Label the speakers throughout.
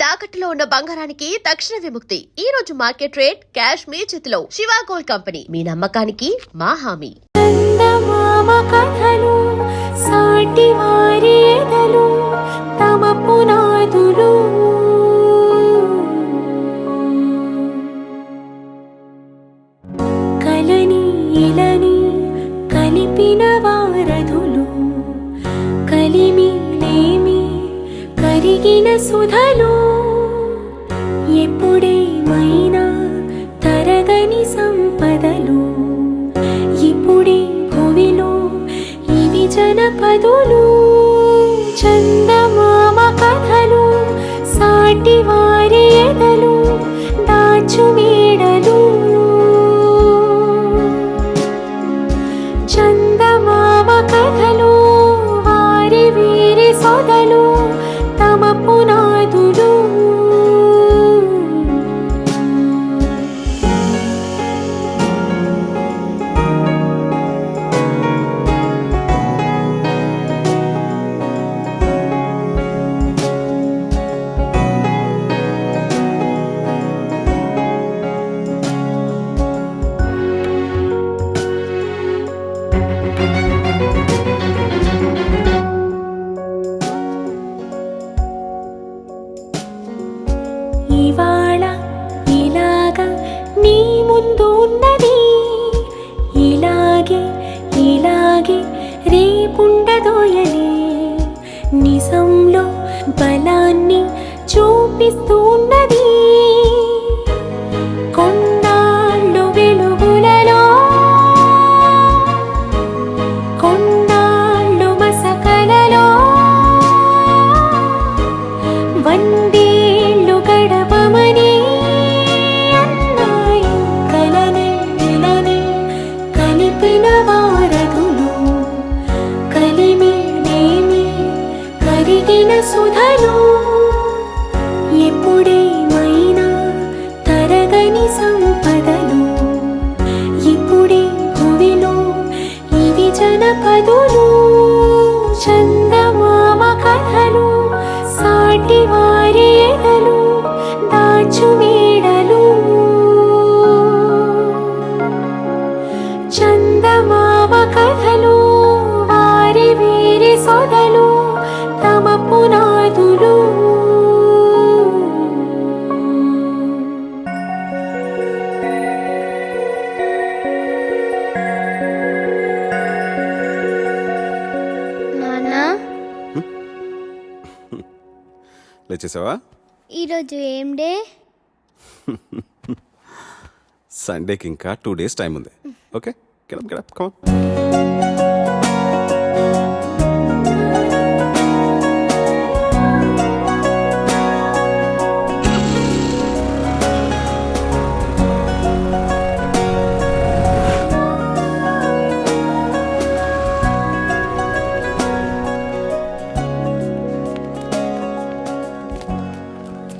Speaker 1: తాకట్టులో ఉన్న బంగారానికి తక్షణ విముక్తి. ఈ రోజు మార్కెట్ రేట్ క్యాష్ మీ చేతిలో. శివ గోల్డ్ కంపెనీ, మీ నమ్మకానికి మా హామీ.
Speaker 2: కలని ఇలని కలిపిన వారధులు, కలిమి లేమి కరిగిన సుధలు, ఎప్పుడేమైనా తరగని సంపదలు, ఇప్పుడే భువిలో ఇవి జనపదులు. చందమామ కథలు, సాటి వారి ఎదలు, దాచు మేడలు. చందమామ కథలు, వారి వీరి సొదలు, తమ పునాదులు. ఇవాళ ఇలాగా నీ ముందు ఉన్నది, ఇలాగే ఇలాగే రేపుండదోయలే. నిజంలో బలాన్ని చూపిస్తూ ఉన్నది, కొన్నాళ్ళు వెలుగులలో, కొన్నాళ్ళు మసకలలో, వందేళ్ళు గడపమని అన్నాయి కలని ఇలని కలిపిన వారధులు, కలిమి లేమి కరిగిన సుధలు, ఎప్పుడేమైనా తరగని సంపదలు, ఇప్పుడే భువిలో ఇవి జనపదులు. చందమామ కథలు, సాటి వారి ఎదలు, దాచు మేడలు. చందమామ కథలు, వారి వీరి సొదలు, తమ పునాదులు.
Speaker 3: నానా,
Speaker 4: లేచేసావా?
Speaker 3: ఈరోజు ఏం డే?
Speaker 4: సండేకి ఇంకా 2 days టైం ఉంది. Okay, get up get up come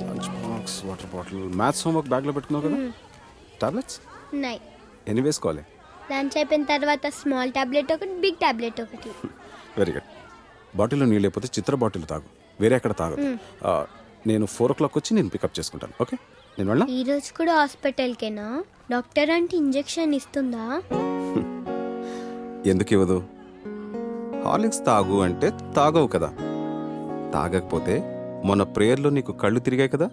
Speaker 4: lunch box, water bottle, maths homework బ్యాగ్లో పెట్టుకున్నావు కదా. టాబ్లెట్స్
Speaker 3: ఉన్నాయి.
Speaker 4: ఎన్ని వేసుకోవాలి?
Speaker 3: లంచ్ అయిపోయిన తర్వాత స్మాల్ టాబ్లెట్ ఒకటి, బిగ్ టాబ్లెట్ ఒకటి.
Speaker 4: Very good. బాటిల్లో నీళ్ళు లేకపోతే చిత్ర బాటిల్ తాగు, వేరే ఎక్కడ తాగదు. నేను 4 o'clock వచ్చి నేను పికప్ చేసుకుంటాను. ఓకే, నేను వెళ్ళా.
Speaker 3: ఈ రోజు కూడా హాస్పిటల్కేనా? డాక్టర్ అంటే ఇంజెక్షన్ ఇస్తుందా?
Speaker 4: ఎందుకు ఇవ్వదు? హార్లిక్స్ తాగు అంటే తాగవు కదా. తాగకపోతే మొన్న ప్రేయర్లో నీకు కళ్ళు తిరిగాయి కదా,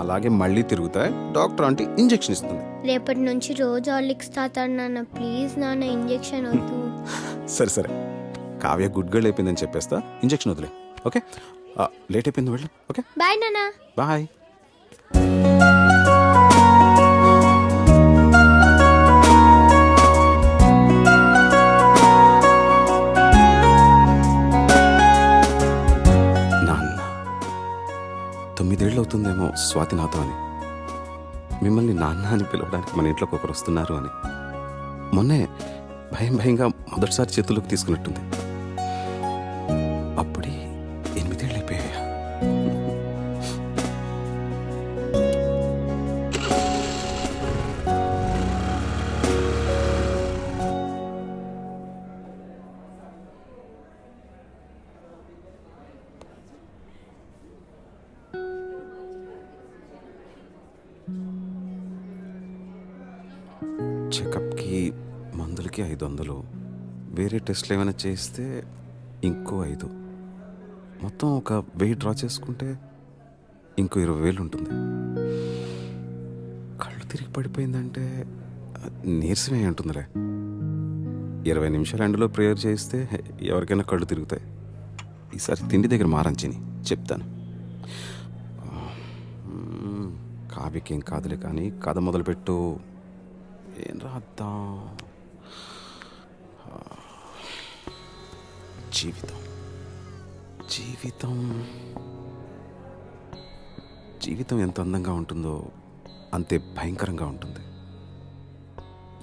Speaker 4: అలాగే మళ్ళీ తిరుగుతాయి. డాక్టర్ అంటే ఇంజెక్షన్ ఇస్తుంది.
Speaker 3: రేపటి నుంచి రోజు హార్లిక్స్ తాతాడు నాన్న. ప్లీజ్ నాన్న, ఇంజెక్షన్ వద్దు.
Speaker 4: సరే సరే, కావ్య గుడ్ గర్ల్ అయిపోయిందని చెప్పేస్తా. ఇంజెక్షన్ వదిలే. ఓకే, లేట్ అయిపోయింది, వెళ్ళు. ఓకే,
Speaker 3: బాయ్ నాన్న.
Speaker 4: బాయ్. నాన్న 9 ఏళ్ళు అవుతుందేమో స్వాతి నాతో అని. మిమ్మల్ని నాన్న అని పిలవడానికి మన ఇంట్లోకి ఒకరు వస్తున్నారు అని. మొన్నే భయం భయంగా మొదటిసారి చేతుల్లోకి తీసుకున్నట్టుంది. అప్పుడే 8 ఏళ్ళు అయిపోయాయా? చెకప్కి మందులకి 500, వేరే టెస్ట్లు ఏమైనా చేస్తే ఇంకో 5, మొత్తం ఒక 1000 డ్రా చేసుకుంటే ఇంకో 20,000 ఉంటుంది. కళ్ళు తిరిగి పడిపోయిందంటే నీరసమే ఉంటుందిలే. 20 నిమిషాలు ఎండలో ప్రేయర్ చేస్తే ఎవరికైనా కళ్ళు తిరుగుతాయి. ఈసారి తిండి దగ్గర మారంచిని చెప్తాను. కావ్యకేం కాదులే కానీ కథ మొదలుపెట్టు. ఏం రాద్దాం? జీవితం జీవితం జీవితం ఎంత అందంగా ఉంటుందో అంతే భయంకరంగా ఉంటుంది.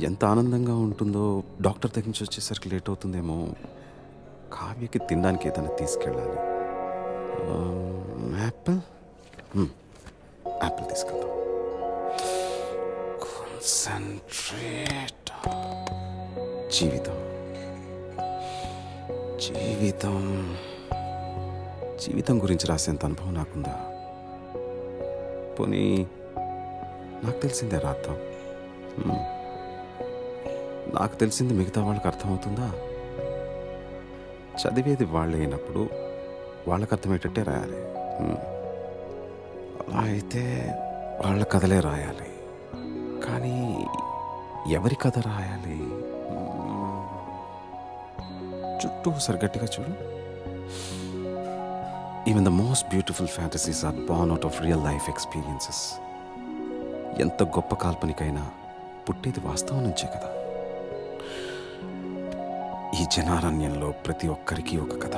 Speaker 4: ఎంత ఆనందంగా ఉంటుందో డాక్టర్ దగ్గర నుంచి వచ్చేసరికి లేట్ అవుతుందేమో. కావ్యకి తినడానికి ఏదైనా తీసుకెళ్ళాలి. యాపిల్ యాపిల్ తీసుకెళ్దాం. కాన్సంట్రేట్. జీవితం జీవితం జీవితం గురించి రాసేంత అనుభవం నాకుందా? పోనీ నాకు తెలిసిందే రాద్దాం. నాకు తెలిసింది మిగతా వాళ్ళకి అర్థమవుతుందా? చదివేది వాళ్ళు అయినప్పుడు వాళ్ళకి అర్థమయ్యేటట్టే రాయాలి. అలా అయితే వాళ్ళ కథలే రాయాలి. కానీ ఎవరి కథ రాయాలి? చుట్టూ ఒకసారి గట్టిగా చూడు. Even the most beautiful fantasies are born out of real life experiences. ఎంత గొప్ప కాల్పనికైనా పుట్టేది వాస్తవం నుంచే కదా. ఈ జనారణ్యంలో ప్రతి ఒక్కరికి ఒక కథ,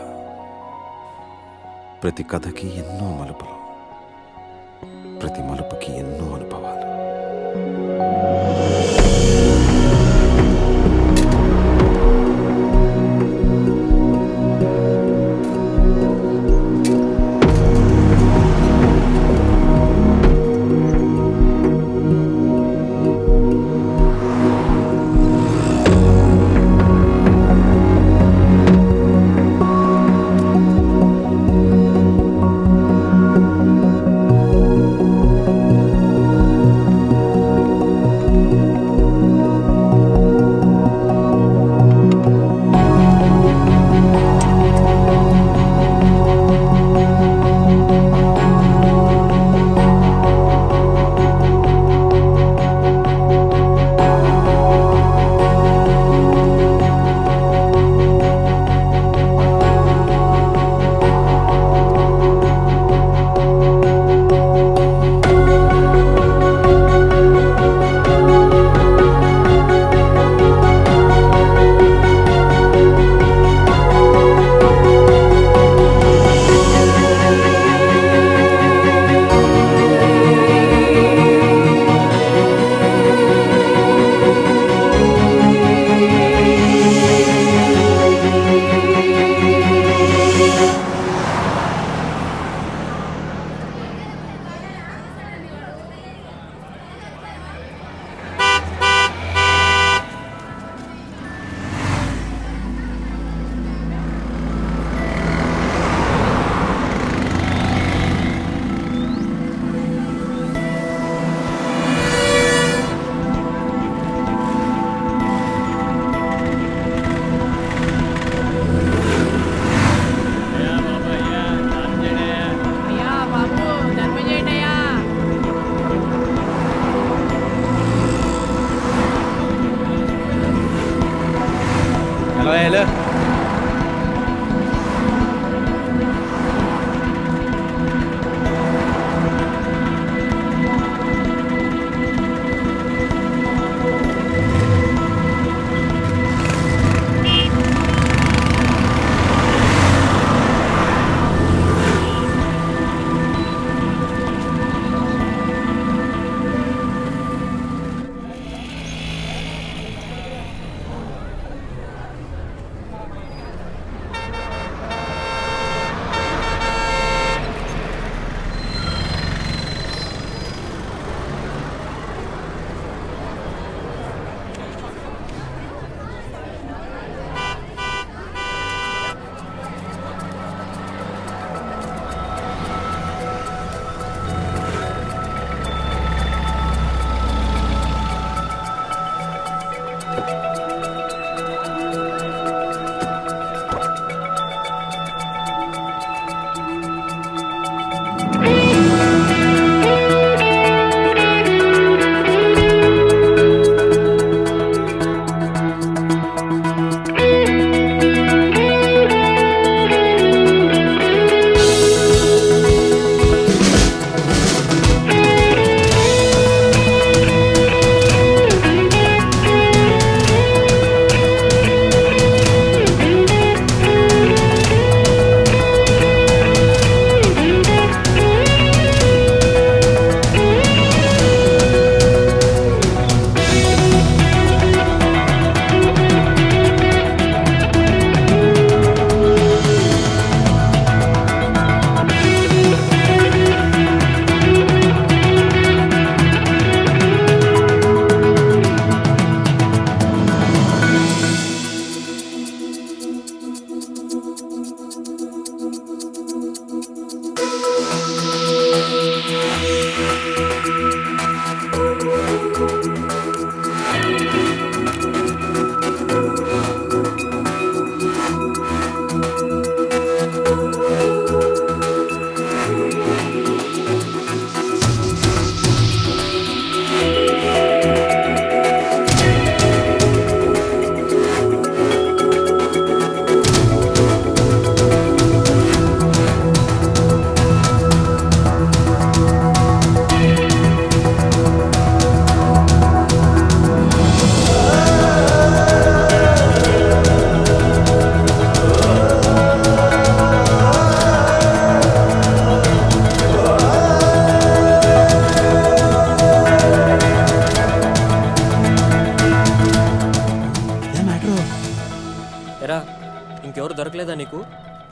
Speaker 4: ప్రతి కథకి ఎన్నో మలుపులు, ప్రతి మలుపుకి ఎన్నో అనుభవాలు.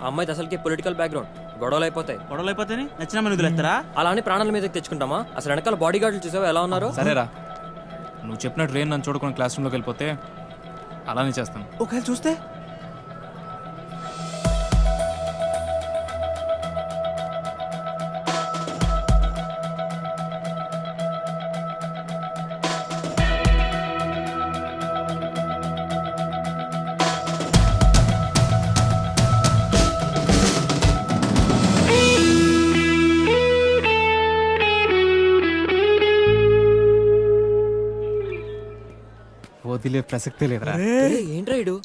Speaker 5: ఆ అమ్మాయిది అసలుకి పొలిటికల్ బ్యాక్గ్రౌండ్, గొడవలు అయిపోతాయి.
Speaker 6: గొడవలు అయిపోతే నచ్చిన మన వదిలేస్తారా?
Speaker 5: అలా అని ప్రాణాల మీదకి తెచ్చుకుంటామా? అసలు వెనకాల బాడీ గార్డులు చూసావా ఎలా ఉన్నారు?
Speaker 7: సరేరా, నువ్వు చెప్పినట్టు రేన్ నన్ను చూడకుండా క్లాస్ రూమ్లోకి వెళ్ళిపోతే అలానే చేస్తాను.
Speaker 6: ఒకవేళ చూస్తే
Speaker 7: వదిలే ప్రసక్తే లేదురా.
Speaker 5: ఏంట్రా ఇడు?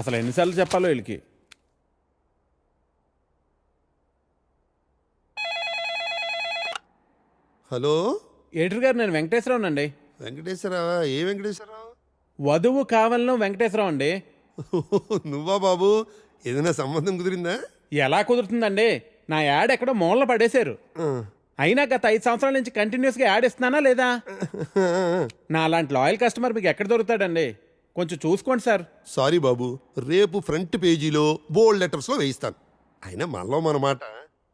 Speaker 8: అసలు ఎన్నిసార్లు చెప్పాలో వీళ్ళకి.
Speaker 9: హలో,
Speaker 8: ఎడిటర్ గారు, నేను వెంకటేశ్వరరావు అండి.
Speaker 9: వెంకటేశ్వరరావా? ఏ వెంకటేశ్వరరావు?
Speaker 8: వధువు కావాలను వెంకటేశ్వరరావు అండి.
Speaker 9: నువ్వా బాబు? ఏదైనా సంబంధం కుదిరిందా?
Speaker 8: ఎలా కుదురుతుందండి? నా యాడ్ ఎక్కడో మూలన పడేశారు. అయినా గత 5 సంవత్సరాల నుంచి కంటిన్యూస్గా యాడ్ ఇస్తున్నానా లేదా? నా అలాంటి లాయల్ కస్టమర్ మీకు ఎక్కడ దొరుకుతాడండి? కొంచెం చూసుకోండి సార్.
Speaker 9: సారీ బాబు, రేపు ఫ్రంట్ పేజీలో బోల్డ్ లెటర్స్లో వేయిస్తాను. అయినా మనలో మన మాట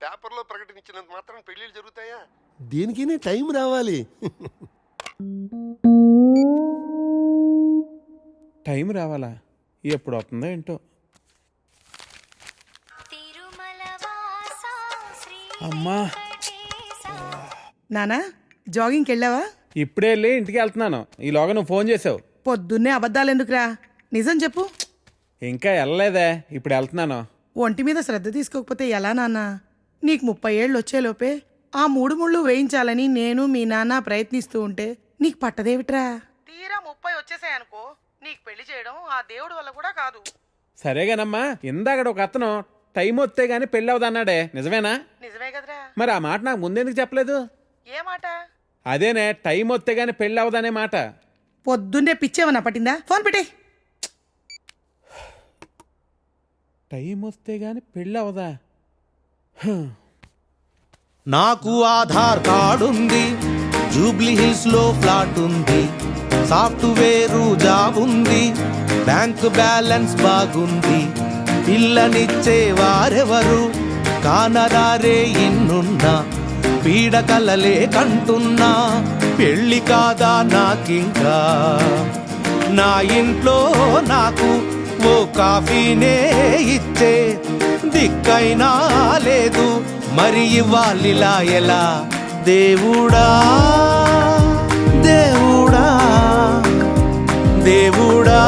Speaker 9: పేపర్లో ప్రకటించినంత మాత్రం పెళ్ళిళ్ళు జరుగుతాయా? దేనికైనా టైం రావాలి.
Speaker 8: టైం రావాలా? ఎప్పుడు అవుతుందో ఏంటో. అమ్మా,
Speaker 10: నానా జాగింగ్కి వెళ్ళావా?
Speaker 8: ఇప్పుడే వెళ్ళి ఇంటికి వెళ్తున్నాను. ఈలోగా నువ్వు ఫోన్ చేసావు.
Speaker 10: పొద్దున్నే అబద్ధాలు ఎందుకురా? నిజం చెప్పు.
Speaker 8: ఇంకా వెళ్ళలేదే, ఇప్పుడు వెళ్తున్నాను.
Speaker 10: ఒంటి మీద శ్రద్ధ తీసుకోకపోతే ఎలా నాన్నా? నీకు 30 ఏళ్ళు వచ్చేలోపే ఆ 3 ముళ్ళు వేయించాలని నేను మీ నాన్న ప్రయత్నిస్తూ ఉంటే నీకు పట్టదేవిట్రా? తీరా 30 వచ్చేసాయనుకో, నీకు పెళ్లి చేయడం ఆ దేవుడి వల్ల కూడా కాదు.
Speaker 8: సరేగానమ్మా, ఇందాక ఒక అతను టైం వస్తే గానీ పెళ్ళి అవదన్నాడే, నిజమేనా?
Speaker 10: నిజమే కదరా.
Speaker 8: మరి ఆ మాట నాకు ముందెందుకు చెప్పలేదు?
Speaker 10: ఏ మాట?
Speaker 8: అదేనే, టైం వస్తే గానీ పెళ్ళి అవదనే మాట.
Speaker 10: పొద్దున్నే పిచ్చేమన్నా పట్టిందా? ఫోన్ పెట్టే.
Speaker 8: టైం వస్తే గానీ పెళ్ళి అవదా?
Speaker 11: నాకు ఆధార్ కార్డు ఉంది, జూబ్లీ హిల్స్ లో ఫ్లాట్ ఉంది, సాఫ్ట్వేరు జాబ్ ఉంది, బ్యాంక్ బ్యాలెన్స్ బాగుంది, పిల్లనిచ్చే వారెవరు కానరారే ఇన్నున్నా, పీడకలలే కంటున్నా, పెళ్ళి కాదా నాకింకా, నా ఇంట్లో నాకు ఓ కాఫీనే ఇచ్చే దిక్కైనా లేదు, మరి ఇవ్వాలిలా ఎలా? దేవుడా దేవుడా దేవుడా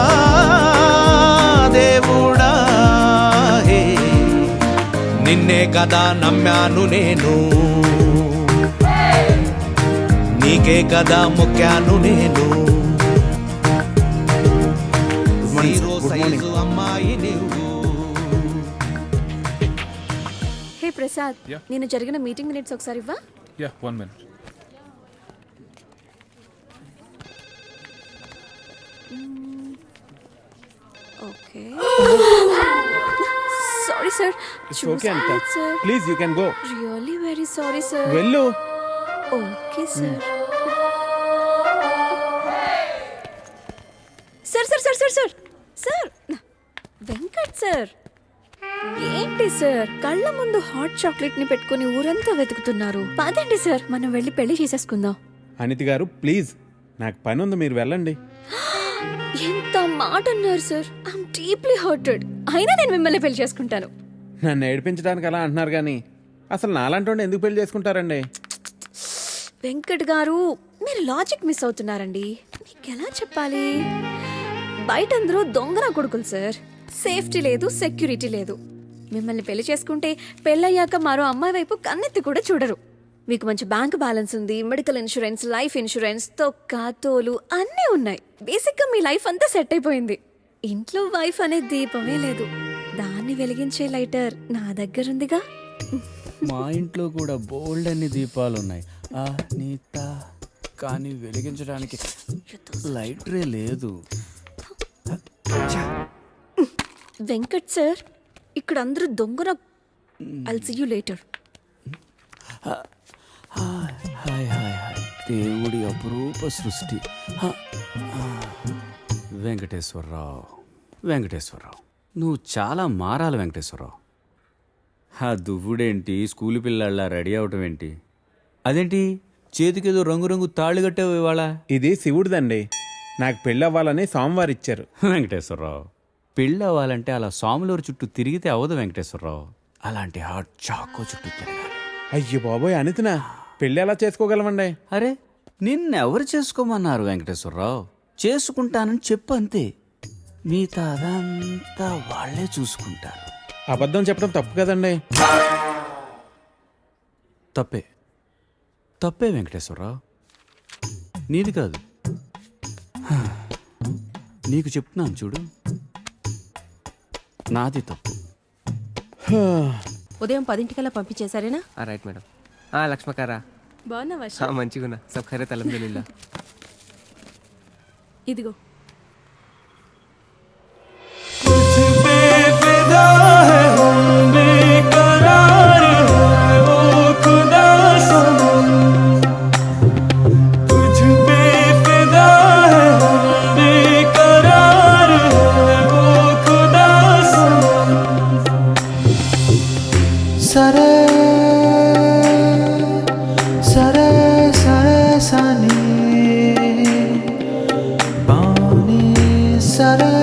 Speaker 11: దేవుడా, హే నిన్నే కదా నమ్మాను నేను, నీకే కదా మొక్కాను నేను, జీరో సైజు అమ్మాయి నువ్వు.
Speaker 12: హే ప్రసాద్, నేను జరిగిన మీటింగ్ మినిట్స్ ఒకసారి ఇవ్వా?
Speaker 7: Yeah, 1 minute.
Speaker 12: Okay. Sorry sir.
Speaker 8: It's okay, Anita. Please, you can go.
Speaker 12: Really very sorry sir.
Speaker 8: వెళ్ళు.
Speaker 12: Okay sir. Sir sir sir sir sir sir Venkat sir, ఏంటి సార్ కళ్ళ ముందు హాట్ చాక్లెట్ ని పెట్టుకుని ఊరంతా వెతుకుతున్నారు? పదండి సార్, మనం వెళ్ళి పెళ్లి చేసేసుకుందాం.
Speaker 8: అనితి గారు, ప్లీజ్, నాకు పని ఉంది, మీరు వెళ్ళండి.
Speaker 12: ఎంత మాట అన్నారు సార్. I'm deeply hurted. అయినా నేను మిమ్మల్ని పెళ్లి చేసుకుంటాను.
Speaker 8: నన్ను ఏడిపించడానికి అలా అంటున్నారు కానీ అసలు నాలాంటి వాడిని ఎందుకు పెళ్లి చేసుకుంటారండి?
Speaker 12: వెంకట్ గారు, మీరు లాజిక్ మిస్ అవుతున్నారండి. మీకు ఎలా చెప్పాలి? బయట అందరూ దొంగన కొడుకులు సార్. సేఫ్టీ లేదు, సెక్యూరిటీ లేదు. మిమ్మల్ని పెళ్లి చేసుకుంటే పెళ్ళయ్యాక మరో అమ్మాయి వైపు కన్నెత్తి కూడా చూడరు. మీకు మంచి బ్యాంక్ బ్యాలెన్స్ ఉంది, మెడికల్ ఇన్సూరెన్స్, లైఫ్ ఇన్సూరెన్స్, తొక్క తోలు అన్నీ ఉన్నాయి. బేసిక్గా మీ లైఫ్ అంతా సెట్ అయిపోయింది. ఇంట్లో వైఫ్ అనే దీపమే లేదు. దాన్ని వెలిగించే లైటర్ నా దగ్గర ఉందిగా.
Speaker 13: మా ఇంట్లో కూడా బోల్డ్ అన్ని దీపాలు ఉన్నాయి నీత, కానీ వెలిగించడానికి లైటరే లేదు.
Speaker 12: వెంకట్ సార్, ఇక్కడ అందరూ దొంగన. I'll see you later.
Speaker 13: Hi hi hi hi, దేవుడి అపురూప సృష్టి. వెంకటేశ్వరరావు, వెంకటేశ్వరరావు, నువ్వు చాలా మారాలి వెంకటేశ్వరరావు. ఆ దువ్వుడేంటి, స్కూల్ పిల్లల్లా రెడీ అవటం ఏంటి? అదేంటి చేతికేదో రంగురంగు తాళ్ళు కట్టావు ఇవాళ?
Speaker 8: ఇది శివుడిదండి. నాకు పెళ్ళి అవ్వాలని స్వామివారు ఇచ్చారు.
Speaker 13: వెంకటేశ్వరరావు, పెళ్ళి అవ్వాలంటే అలా స్వాములూరు చుట్టూ తిరిగితే అవ్వదు వెంకటేశ్వరరావు. అలాంటి హాట్ చాకో చుట్టూ తిరగాలి.
Speaker 8: అయ్యో బాబోయ్ అనితనా, పెళ్ళి ఎలా చేసుకోగలమండి?
Speaker 13: అరే నిన్నెవరు చేసుకోమన్నారు వెంకటేశ్వరరావు? చేసుకుంటానని చెప్పు అంతే. మిగతా అదంతా వాళ్లే చూసుకుంటారు.
Speaker 8: అబద్ధం చెప్పడం తప్పు కదండి.
Speaker 13: తప్పే, తప్పే వెంకటేశ్వరరావు, నీది కాదు. నీకు చెప్తున్నాను చూడు, నాది తప్పు.
Speaker 14: ఉదయం 10 పంపించేశారేనా?
Speaker 5: Right madam. లక్ష్మకారా
Speaker 14: బాగున్నావా?
Speaker 5: మంచిగున్నా. సబ్ ఖైరత్ అల్హమ్దులిల్లా.
Speaker 14: ఇదిగో
Speaker 11: సరే సరే సరే సని బాని సరే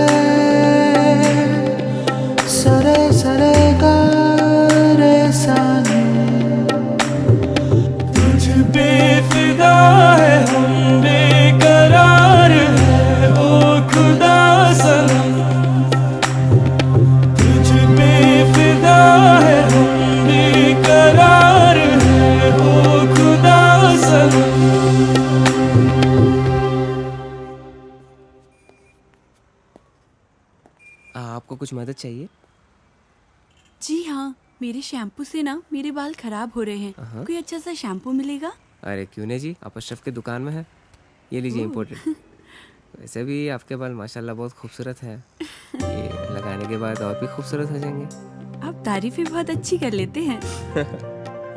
Speaker 11: సరే సరే గారే సని तुझ पे फिदा है हम बेकरार है ओ खुदा सनम तुझ पे फिदा है हम बेकरार है ओ खुदा सनम.
Speaker 5: आपको कुछ मदद चाहिए?
Speaker 14: जी हाँ, मेरे शैम्पू से ना मेरे बाल खराब हो रहे हैं. कोई अच्छा सा शैम्पू मिलेगा?
Speaker 5: अरे क्यों नहीं जी, आप अशरफ की दुकान में है, ये लीजिए इम्पोर्टेड. वैसे भी आपके बाल माशाल्लाह बहुत खूबसूरत है. ये लगाने के बाद और भी खूबसूरत हो जाएंगे.
Speaker 14: आप तारीफें बहुत अच्छी कर लेते हैं.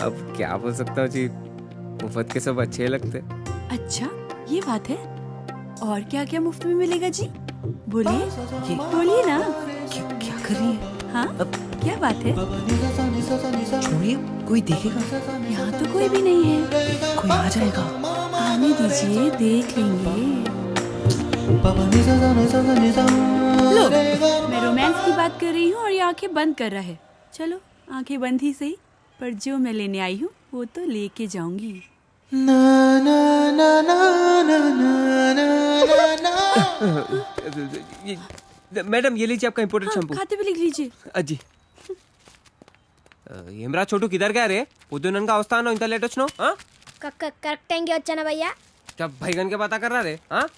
Speaker 5: अब क्या बोल सकता हूँ जी, मुफ्त के सब अच्छे लगते.
Speaker 14: अच्छा ये बात है. और क्या क्या मुफ्त में मिलेगा जी? बोलिए बोलिए ना.
Speaker 5: क्या कर रही है?
Speaker 14: हाँ क्या बात है?
Speaker 5: छोड़िए, कोई देखेगा.
Speaker 14: यहाँ तो कोई भी नहीं है.
Speaker 5: कोई आ जाएगा.
Speaker 14: आने दीजिए, देख लेंगे. लो, मैं रोमांस की बात कर रही हूँ और ये आंखें बंद कर रहा है. चलो आंखें बंद ही सही, पर जो मैं लेने आई हूँ वो तो लेके जाऊंगी.
Speaker 11: ना ना ना ना ना ना ना ना.
Speaker 5: मैडम ये लीजिए आपका इम्पोर्टेड शैम्पू.
Speaker 14: खाते भी लिख लीजिए.
Speaker 5: అజ్జి ఏమ్రా చోటు కిదర్ గా రే పొద్దుననగా వస్తాను ఇంత లేట్ వచ్చినావు.
Speaker 3: కరెక్ట్ టైంకి వచ్చానా భయ్యా?
Speaker 5: భైగన్ కే బాతా కర్రా రే.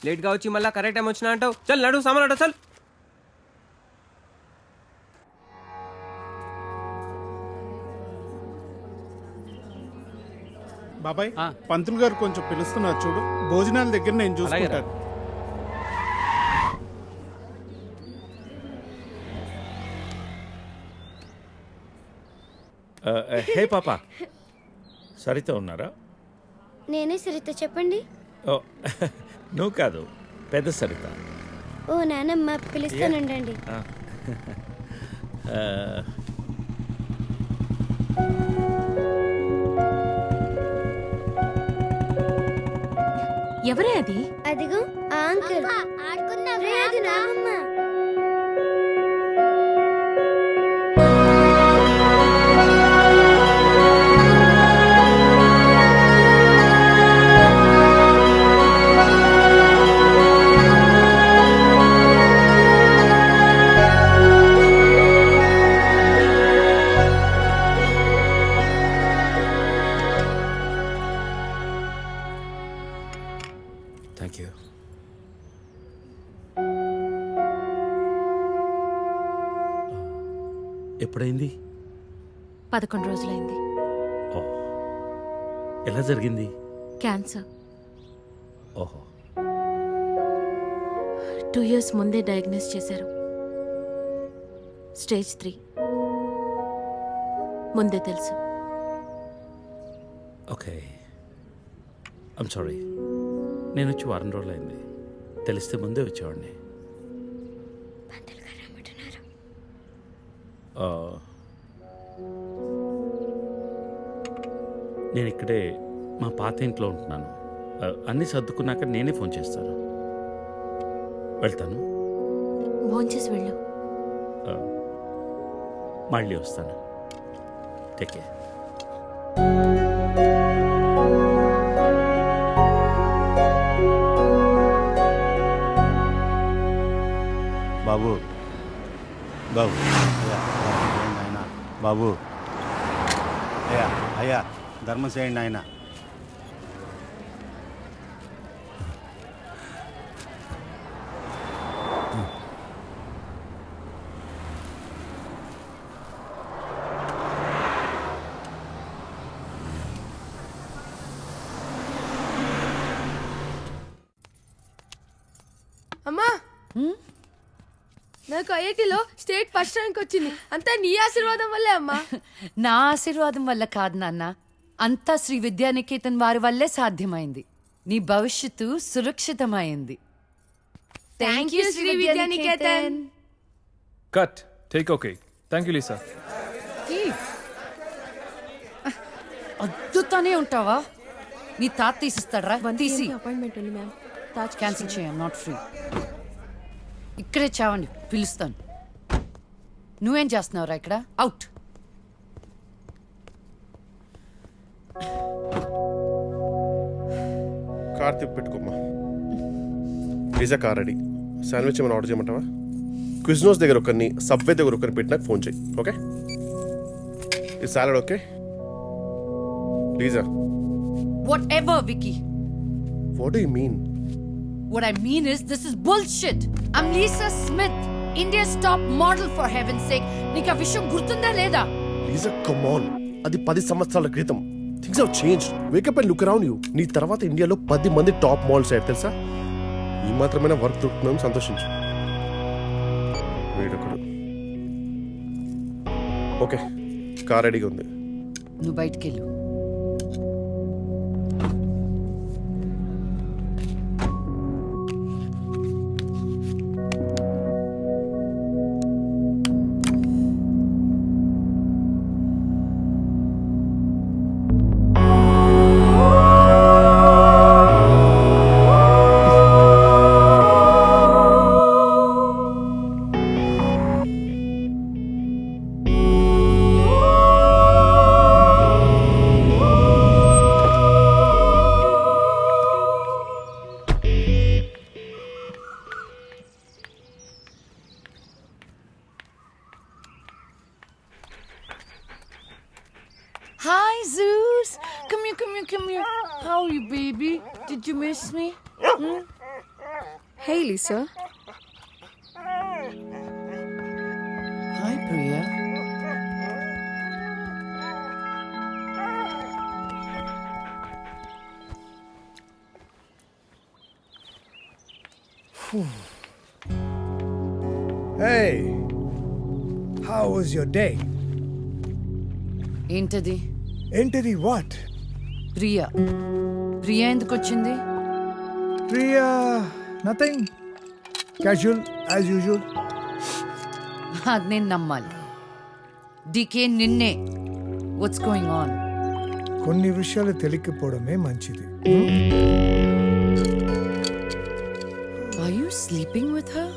Speaker 5: లేట్ గా వచ్చి మళ్ళా కరెక్ట్ టైం వచ్చినా అంటావు. చల్ నడు సామాన్ అట చల్.
Speaker 8: బాబాయ్ పంతులు గారు కొంచెం పిలుస్తున్నారు చూడు, భోజనాల దగ్గర నేను చూసుకుంటాను.
Speaker 15: హే పాప, సరిత ఉన్నారా?
Speaker 3: నేనే సరిత, చెప్పండి.
Speaker 15: ఓ నువ్వు కాదు, పెద్ద సరిత.
Speaker 3: ఓ నానమ్మ, పిలుస్తానండి.
Speaker 14: ఎవరే అది?
Speaker 3: అదిగో ఆ అంకుల్. ఆడుకుందాం రా.
Speaker 4: Thank you.
Speaker 15: ఎప్పుడైంది?
Speaker 14: 11 రోజులైంది.
Speaker 15: ఓ, ఎలా జరిగింది?
Speaker 14: క్యాన్సర్.
Speaker 15: ఓహో.
Speaker 14: 2 years ముందే డయాగ్నోస్ చేశారు. స్టేజ్ 3 ముందే తెలుసు.
Speaker 15: Okay, I'm sorry. నేను వచ్చి వారం రోజులైంది. తెలిస్తే ముందే వచ్చేవాడిని. నేను ఇక్కడే మా పాత ఇంట్లో ఉంటున్నాను. అన్నీ సర్దుకున్నాక నేనే ఫోన్ చేస్తాను. వెళ్తాను.
Speaker 14: భోంచేసి వెళ్ళు.
Speaker 15: మళ్ళీ వస్తాను. Take care.
Speaker 16: బాబు బాబు ఆయన బాబు అయ్యా అయ్యా ధర్మం చేయండి ఆయన.
Speaker 17: అమ్మా, నాకు ఐఐటిలో స్టేట్ ఫస్ట్ ర్యాంక్ వచ్చింది. అంతా నీ ఆశీర్వాదం వల్లే అమ్మా.
Speaker 18: నా ఆశీర్వాదం వల్ల కాదు నాన్న, అంతా శ్రీ విద్యానికేతన్ వారి వల్లే సాధ్యమైంది. నీ భవిష్యత్తు సురక్షితమైంది.
Speaker 17: Thank you Sri Vidyanikethan.
Speaker 7: Cut. Take okay. Thank you Lisa.
Speaker 18: అద్దుతానే ఉంటావా? నీ తాత తీసిస్తాడరా? తీసి
Speaker 17: అపాయింట్మెంట్ ఉంది మ్యామ్.
Speaker 18: క్యాన్సిల్ చేయం. Not free. ఇక్కడే చావండి, పిలుస్తాను. నువ్వేం చేస్తున్నావురా ఇక్కడ? అవుట్.
Speaker 19: కార్ తిప్పి పెట్టుకోమ్మా. Pizza car ready. శాండ్విచ్ ఏమైనా ఆర్డర్ చేయమంటావా? క్విజ్నోస్ దగ్గర ఒకరిని, సబ్వే దగ్గర ఒకరిని పెట్టి నాకు ఫోన్ చేయి. ఓకే? ఈ సాలడ్ ఓకే? ప్లీజా.
Speaker 18: Whatever, Vicky.
Speaker 19: What do you mean?
Speaker 18: What I mean is, this is bullshit. I'm Lisa Smith, India's top model, for heaven's sake. నీకు ఆ విషయం గుర్తుందా లేదా?
Speaker 19: Lisa, come on. అది 10 సంవత్సరాల క్రితం. Things have changed. Wake up and look around you. నీ తర్వాత ఇండియాలో 10 మంది టాప్ మోడల్స్ అయ్యారు తెలుసా? ఈ మాత్రమైన వర్క్ దొరుకుతున్నాం, సంతోషించు. వీడొకడు. ఓకే, కార్ రెడీగా ఉంది.
Speaker 18: నువ్వు బయటికెళ్ళు. Hi, Zeus. Come here, come here, come here. How are you, baby? Did you miss me?
Speaker 12: Hey, Lisa.
Speaker 18: Hi, Priya.
Speaker 20: Hey, how was your day?
Speaker 18: ఏంటది?
Speaker 20: ఏంటిది? వాట్?
Speaker 18: ప్రియా. ప్రియా ఎందుకు వచ్చింది?
Speaker 20: Priya nothing, casual as usual.
Speaker 18: అది నేను నమ్మాలి. డీకే నిన్నే. What's going on?
Speaker 20: కొన్ని విషయాలు తెలియకపోవడమే మంచిది.
Speaker 18: Are you you sleeping with her?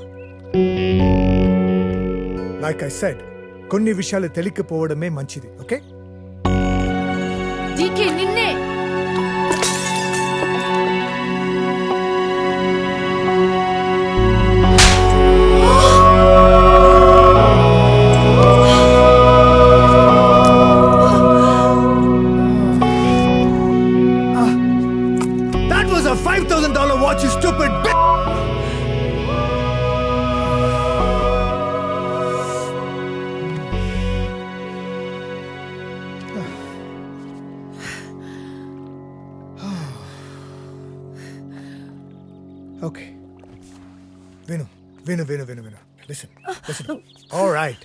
Speaker 20: Like I said, కొన్ని విషయాలు తెలియకపోవడమే మంచిది, ఓకే?
Speaker 18: DK నిన్నే.
Speaker 20: That was a $5,000 watch, you stupid bitch! Okay. Vinu. Listen. All right.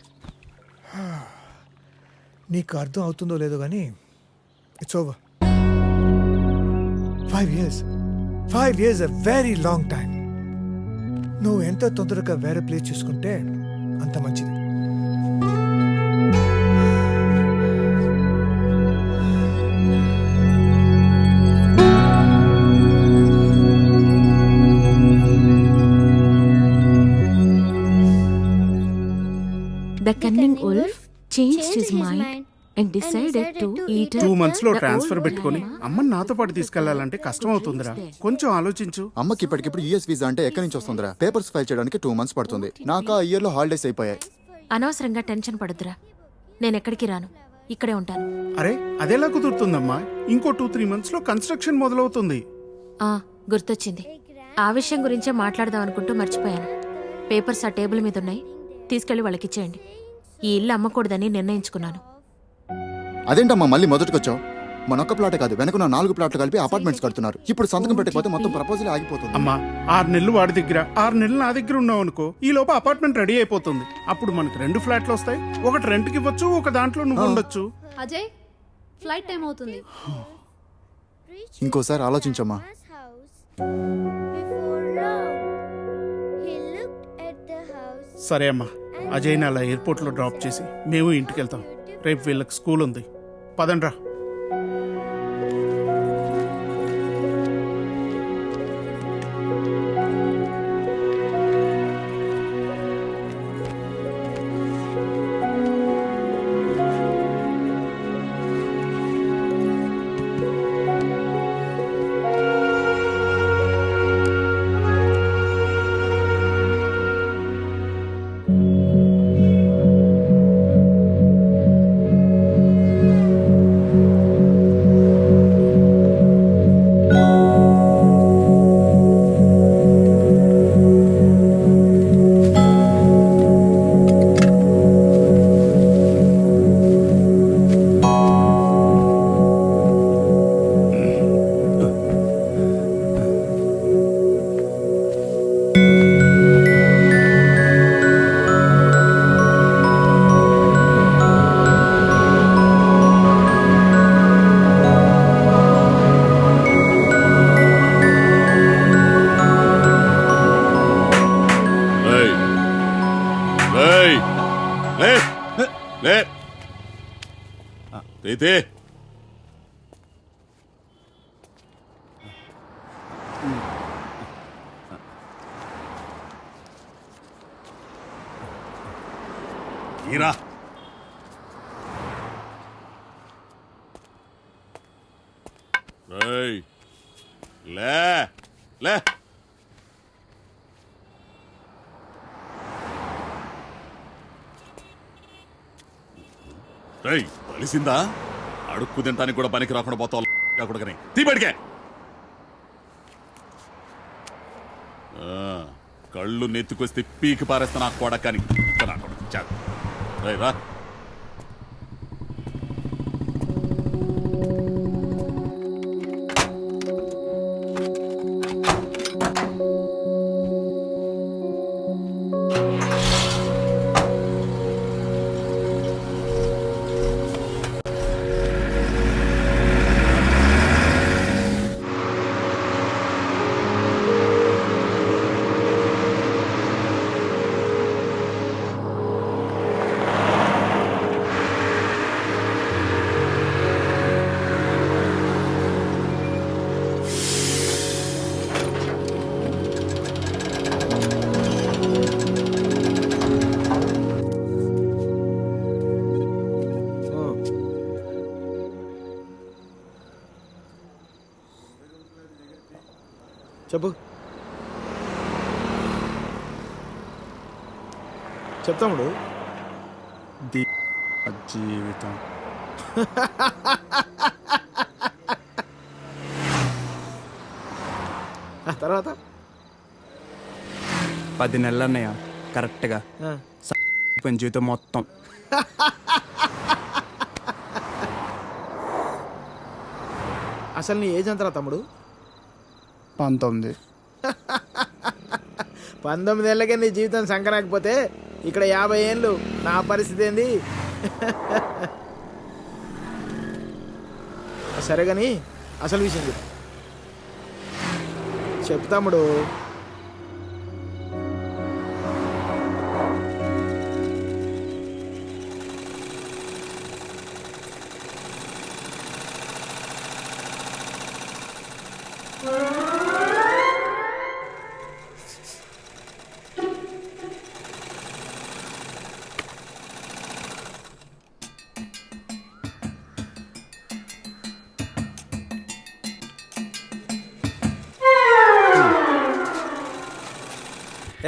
Speaker 20: నీకు అర్థం అవుతుందో లేదో కానీ it's over. 5 years a very long time. నువ్వు ఎంత తొందరగా వేరే ప్లేస్ చూసుకుంటే అంత మంచిది.
Speaker 21: The cunning wolf changed his mind and decided to eat
Speaker 22: 2 months లో ట్రాన్స్ఫర్ పెట్టుకొని అమ్మని నాతో పాటు తీసుకెళ్లాలంటే కష్టం అవుతుందిరా. కొంచెం ఆలోచించు.
Speaker 23: అమ్మకి ఇప్పటికిప్పుడు యూఎస్ వీసా అంటే ఎక్కడి నుంచి వస్తుందిరా? పేపర్స్ ఫైల్ చేయడానికి 2 months పడుతుంది. నాకు ఆ ఇయర్ లో హాలిడేస్ అయిపోయాయి.
Speaker 21: అనవసరంగా టెన్షన్ పడుతురా. నేను ఎక్కడికి రాను, ఇక్కడే ఉంటాను.
Speaker 22: అరే అదెలా కుదురుతుందమ్మా? ఇంకో 2-3 months లో కన్స్ట్రక్షన్ మొదలవుతుంది.
Speaker 21: గుర్తొచ్చింది. ఆ విషయం గురించే మాట్లాడదాం అనుకుంటూ మర్చిపోయాను. పేపర్స్ ఆ టేబుల్ మీద ఉన్నాయి, తీసుకెళ్లి వాళ్ళకి ఇచ్చేయండి. ఈ ఇల్లు అమ్మకూడదని నిర్ణయించుకున్నాను.
Speaker 23: అదేంటమ్మా మళ్ళీ మొదటికొచ్చావు? మనొక్క ప్లాటే కాదు, వెనక 4 ప్లాట్లు కలిపి అపార్ట్మెంట్స్ కడుతున్నారు. ఇప్పుడు సంతకం పెట్టకపోతే మొత్తం ప్రపోజల్ ఆగిపోతుంది.
Speaker 22: అమ్మా 6 నెలలు వాడి దగ్గర, 6 నెలలు నా దగ్గర ఉన్నావు అనుకో, ఈ లోపు అపార్ట్మెంట్ రెడీ అయిపోతుంది. అప్పుడు మనకు 2 ఫ్లాట్లు వస్తాయి. ఒకటి రెంట్కి ఇవ్వచ్చు, ఒక దాంట్లో నువ్వు ఉండొచ్చు.
Speaker 24: అజయ్, ఫ్లైట్ టైం అవుతుంది.
Speaker 23: ఇంకోసారి ఆలోచించమ్మా.
Speaker 22: సరే అమ్మా, అజయ్ని అలా ఎయిర్పోర్ట్లో డ్రాప్ చేసి మేము ఇంటికి వెళ్తాం. రేపు వీళ్ళకి స్కూల్ ఉంది. పదండ్రా.
Speaker 25: ఈరా లే లే కలిసిందా? అడుక్కు తింటానికి కూడా పనికి రాకుండా పోతావు కొడుకని తీపడికే. కళ్ళు నెత్తుకొస్తే పీకి పారేస్తా నాకు కొడకని రా.
Speaker 1: చెప్పు చెప్తాముడు
Speaker 22: జీవితం
Speaker 1: తర్వాత
Speaker 22: 10 నెలలు అన్నయ్య కరెక్ట్గా జీవితం మొత్తం.
Speaker 1: అసలు నీ ఏజ్ ఎంతరా తమ్ముడు?
Speaker 22: 19.
Speaker 1: 19 ఏళ్ళకే నీ జీవితం సంకరాకపోతే ఇక్కడ 50 ఏళ్ళు నా పరిస్థితి ఏంది? సరే కానీ అసలు విషయం చెప్పు తమ్ముడు.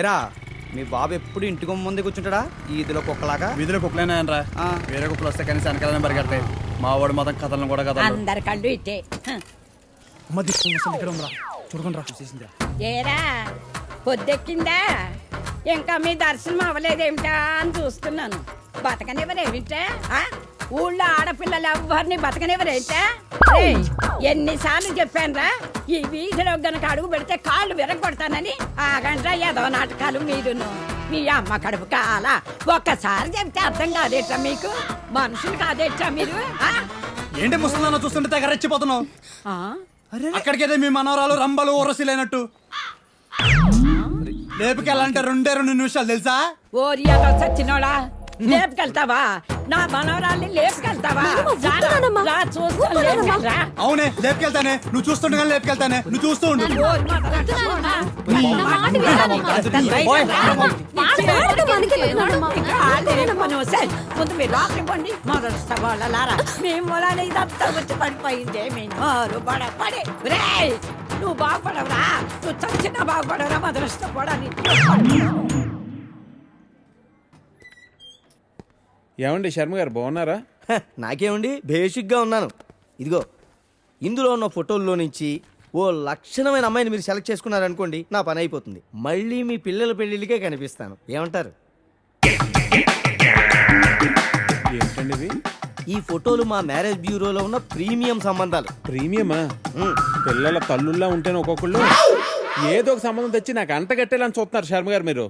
Speaker 2: ఎరా మీ బాబు ఎప్పుడు ఇంటికి ముందే కూర్చుంటాడా ఈ ఇదిలో కుక్కలాగా?
Speaker 22: వీధిలో కుక్కలేనా రా, వేరే కుక్కలు వస్తే కానీ వెనకాలనే పరిగెడతాయి. మా వాడు మొత్తం కథలను కూడా కథలు.
Speaker 6: అందరి కళ్ళు ఇట్టే.
Speaker 22: ఇక్కడ ఉందా చూడకుండా రా చూసేసిందా?
Speaker 6: ఏరా పొద్దెక్కిందా? ఇంకా మీ దర్శనం అవ్వలేదేమిటా అని చూస్తున్నాను. బతకనివ్వరేమిటా? ఊళ్ళో ఆడపిల్లలు ఎవరిని బతకనివ్వరేమిటా? ఎన్నిసార్లు చెప్పానురా ఈ వీధిలో గనక అడుగు పెడితే కాళ్ళు విరగొడతానని. ఆగండ్రా ఏదో నాటకాలు మీరును. మీ అమ్మ కడుపు కాల ఒక్కసారి చెప్తే అర్థం కాదేట్రా మీకు? మనుషులు కాదేట్రా మీరు?
Speaker 22: ఏంటి ముసలిదాన్ని చూస్తుంటే తెగ రెచ్చిపోతున్నావు? అక్కడికైతే మీ మనవరాలు రంబలు ఊరసిలేనట్టు లేపుకెళ్ళాలంటే 2 నిమిషాలు తెలుసా?
Speaker 6: ఓరియాతో చచ్చినోడా లేపుకెళ్తావా? నా మనవరాల్ని లేపుకెళ్తావా?
Speaker 22: అవునే లేపుకెళ్తానే, నువ్వు చూస్తుండగా లేపుకెళ్తానే, నువ్వు చూస్తూ ఉండు.
Speaker 6: ముందు మీరు రాత్రి పండి మొదలుస్తా వాళ్ళలారా మీ మూలాన్ని ఇదంతా వచ్చి పడిపోయిందే. మీ నోరు పడి నువ్వు బాగుపడవురా, నువ్వు చచ్చినా బాగుపడవురా మొదలుస్తా పోవడానికి.
Speaker 8: ఏమండి శర్మ గారు బాగున్నారా?
Speaker 2: నాకేమండి బేసిక్గా ఉన్నాను. ఇదిగో ఇందులో ఉన్న ఫోటోల్లో నుంచి ఓ లక్షణమైన అమ్మాయిని మీరు సెలెక్ట్ చేసుకున్నారనుకోండి, నా పని అయిపోతుంది. మళ్ళీ మీ పిల్లల పెళ్ళిళ్ళకే కనిపిస్తాను. ఏమంటారు?
Speaker 8: ఏంటండి ఇవి?
Speaker 2: ఈ ఫోటోలు మా మ్యారేజ్ బ్యూరోలో ఉన్న ప్రీమియం సంబంధాలు.
Speaker 8: ప్రీమియమా? పిల్లల తల్లుల్లా ఉంటేనే ఒక్కొక్కళ్ళు ఏదో ఒక సంబంధం తెచ్చి నాకు అంటగట్టేలని చూస్తున్నారు శర్మ గారు మీరు.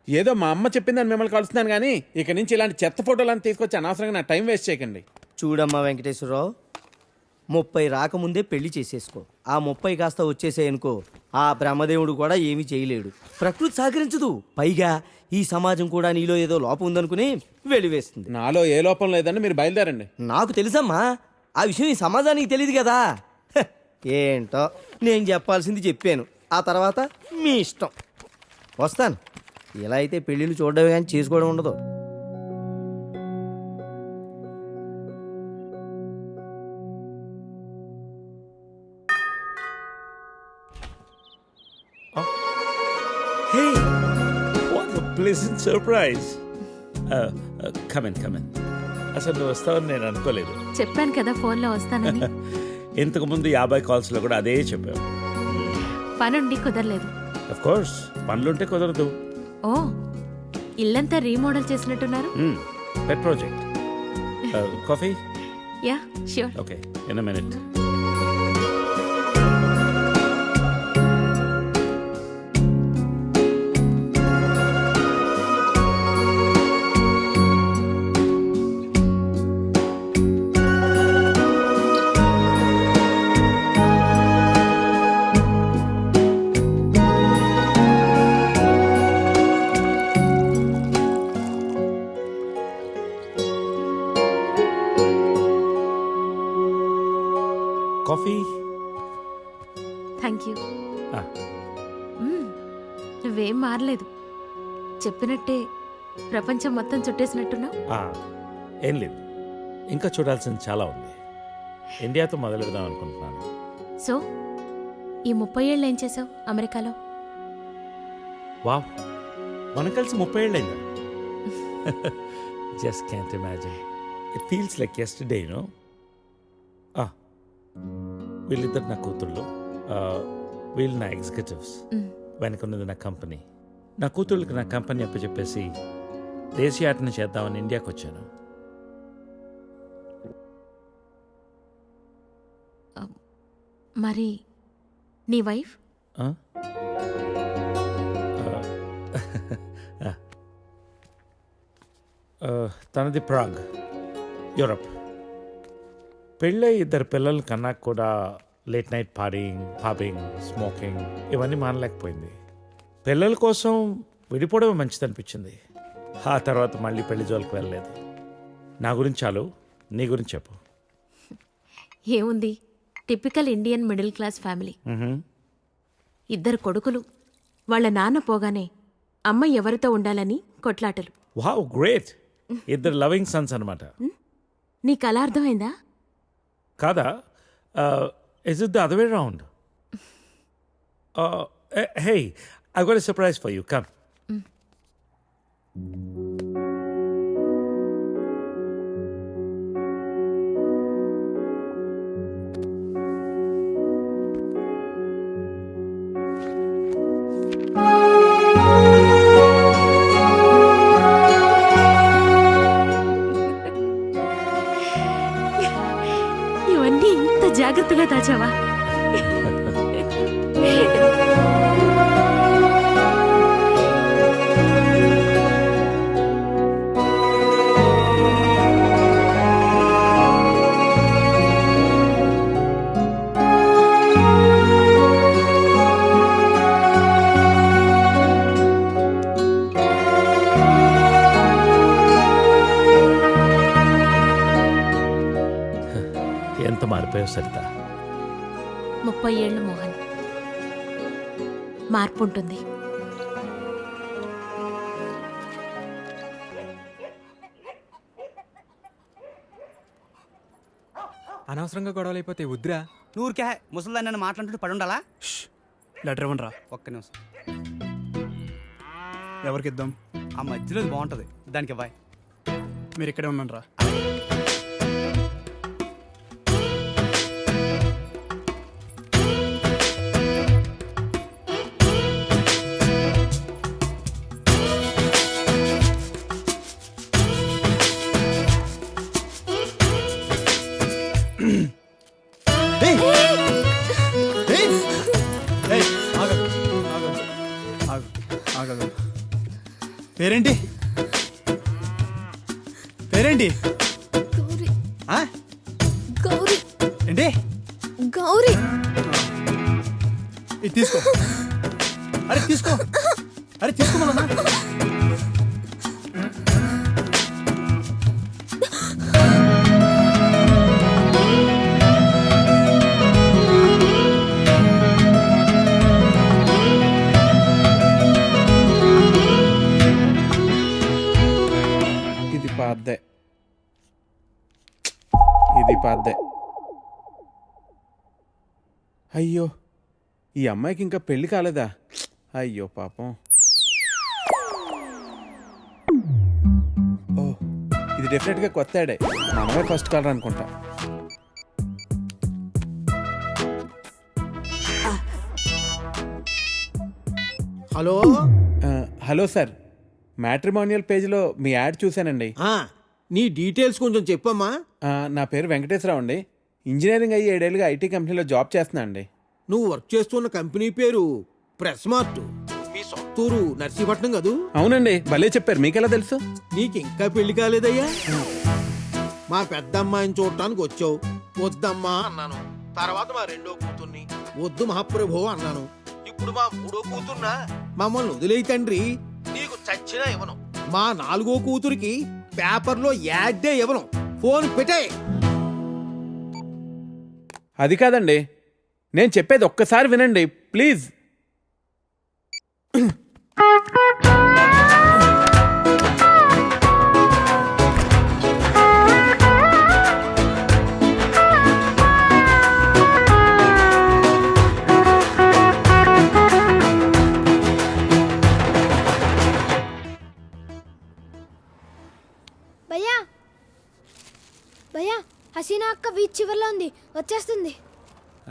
Speaker 8: ఏదో మా అమ్మ చెప్పిందని మిమ్మల్ని కలుస్తున్నాను కానీ ఇక నుంచి ఇలాంటి చెత్త ఫోటోలను తీసుకొచ్చి అనవసరంగా నా టైం వేస్ట్ చేయకండి.
Speaker 2: చూడమ్మా వెంకటేశ్వరరావు, 30 రాకముందే పెళ్లి చేసేసుకో. ఆ 30 కాస్త వచ్చేసాయనుకో, ఆ బ్రహ్మదేవుడు కూడా ఏమీ చేయలేడు. ప్రకృతి సహకరించదు. పైగా ఈ సమాజం కూడా నీలో ఏదో లోపం ఉందనుకుని వెలివేస్తుంది.
Speaker 8: నాలో ఏ లోపం లేదని మీరు బయలుదేరండి.
Speaker 2: నాకు తెలుసమ్మా, ఆ విషయం ఈ సమాజానికి తెలియదు కదా. ఏంటో నేను చెప్పాల్సింది చెప్పాను, ఆ తర్వాత మీ ఇష్టం. వస్తాను. ఇలా అయితే పెళ్ళిళ్ళు చూడడమే కానీ చేసుకోవడం ఉండదు.
Speaker 15: Hey, what a pleasant surprise. Come in. అసలు నువ్వు వస్తావని నేను అనుకోలేదు.
Speaker 21: చెప్పాను కదా ఫోన్లో వస్తానని.
Speaker 15: ఇంతకు ముందు 50 కాల్స్లో కూడా అదే చెప్పావు.
Speaker 21: పనుండి కుదరలేదు.
Speaker 15: ఆఫ్ కోర్స్ పనులుంటే కుదరదు.
Speaker 21: ఓ, ఇల్లంతా రీమోడల్ చేసినట్టున్నారు.
Speaker 15: పెట్ project. Coffee?
Speaker 21: Yeah sure.
Speaker 15: Okay, in a minute. Coffee?
Speaker 21: Thank you. నువ్వేం మారలేదు. చెప్పినట్టే ప్రపంచం మొత్తం చుట్టేసినట్టున్నావు.
Speaker 15: ఏం లేదు, ఇంకా చూడాల్సింది చాలా ఉంది. ఇండియాతో మొదలెడదాం అనుకుంటున్నాను.
Speaker 21: సో ఈ 30 ఏళ్ళు ఏం చేసావు అమెరికాలో?
Speaker 15: వావ్, మనం కలిసి 30 ఏళ్ళైందా? Just can't imagine. It feels like yesterday, you know. వీళ్ళిద్దరు నా కూతుళ్ళు, వీళ్ళు నా ఎగ్జిక్యూటివ్స్, వెనకున్నది నా కంపెనీ. నా కూతుళ్ళకి నా కంపెనీ అప్పచెప్పేసి దేశీయాటన చేద్దామని ఇండియాకి వచ్చాను.
Speaker 21: మరి నీ వైఫ్?
Speaker 15: తనది ప్రాగ్, యూరప్. పెళ్ళై 2 పిల్లలు కన్నా కూడా late night partying, pubbing, smoking ఇవన్నీ మానలేకపోయింది. పిల్లల కోసం విడిపోవడమే మంచిది అనిపించింది. ఆ తర్వాత మళ్ళీ పెళ్లి జోలికి వెళ్ళలేదు. నా గురించి చాలు, నీ గురించి చెప్పు.
Speaker 21: ఏముంది, typical Indian middle class family. 2 కొడుకులు. వాళ్ళ నాన్న పోగానే అమ్మ ఎవరితో ఉండాలని కొట్లాటలు.
Speaker 15: Wow, great. 2 లవింగ్ సన్స్ అనమాట.
Speaker 21: నీకు అలా అర్థమైందా?
Speaker 15: కాదా? Is it the other way round? Hey, I got a surprise for you. Come.
Speaker 21: ఇవన్నీ ఇంత జాగ్రత్తగా దాచావా?
Speaker 15: ఎంత మారిపోయావు సరిత.
Speaker 21: 30 ఏళ్ళు మోహన్. మార్పు ఉంటుంది.
Speaker 5: అనవసరంగా గొడవలు అయిపోతే వద్దురా.
Speaker 9: నూరికే ముసలిదాన్ని నన్ను మాట్లాడుతూ పడి ఉండాలా?
Speaker 5: లెటర్ ఇవ్వండి రా.
Speaker 9: ఒక్క నిమిషం.
Speaker 5: ఎవరికి ఇద్దాం?
Speaker 9: ఆ మధ్యలో బాగుంటుంది, దానికి ఇవ్వాలి.
Speaker 5: మీరు ఇక్కడే ఉన్నాను రా. పేరేంటి? పేరేంటి?
Speaker 17: గౌరీ.
Speaker 5: ఆ?
Speaker 17: గౌరీ.
Speaker 5: ఏంటి?
Speaker 17: గౌరీ.
Speaker 5: ఇది తీసుకో. అరే తీసుకో. అరే తీసుకోమన్నా.
Speaker 8: ఇది పాద్దే. అయ్యో, ఈ అమ్మాయికి ఇంకా పెళ్లి కాలేదా? అయ్యో పాపం. ఓ, ఇది డెఫినెట్గా కొత్త యాడే. మా అమ్మాయి ఫస్ట్ కాలర్ అనుకుంటా.
Speaker 1: హలో.
Speaker 8: హలో సార్, మ్యాట్రిమోనియల్ పేజ్లో మీ యాడ్ చూశానండి.
Speaker 1: నీ డీటెయిల్స్ కొంచెం చెప్పమ్మా.
Speaker 8: నా పేరు వెంకటేశ్వరరావు అండి. ఇంజనీరింగ్ అయ్యి 7 ఏళ్ళుగా ఐటీ కంపెనీలో జాబ్ చేస్తున్నా అండి.
Speaker 1: నువ్వు వర్క్ చేస్తున్న కంపెనీ పేరు ప్రెస్ మార్ట్. మీ సొంతూరు నర్సీపట్నం కదూ?
Speaker 8: అవునండి, భలే చెప్పారు. మీకెలా తెలుసు?
Speaker 1: నీకు ఇంకా పెళ్లి కాలేదయ్యా? మా పెద్ద అమ్మాయిని చూడటానికి వచ్చావు. వద్దమ్మా అన్నాను. తర్వాత మా 2వ కూతుర్ని వద్దు మహాప్రభు అన్నాను. ఇప్పుడు మా 3వ కూతుర్నా? మమ్మల్ని వదిలేయి తండ్రి, నీకు చచ్చినా ఇవ్వను. మా 4వ కూతురికి పేపర్లో యాడ్డే ఇవ్వను. ఫోన్ పెట్టే.
Speaker 8: అది కాదండి, నేను చెప్పేది ఒక్కసారి వినండి ప్లీజ్.
Speaker 24: भैया हसीना अक्का बीच చివర్లో ఉంది వచ్చేస్తుంది.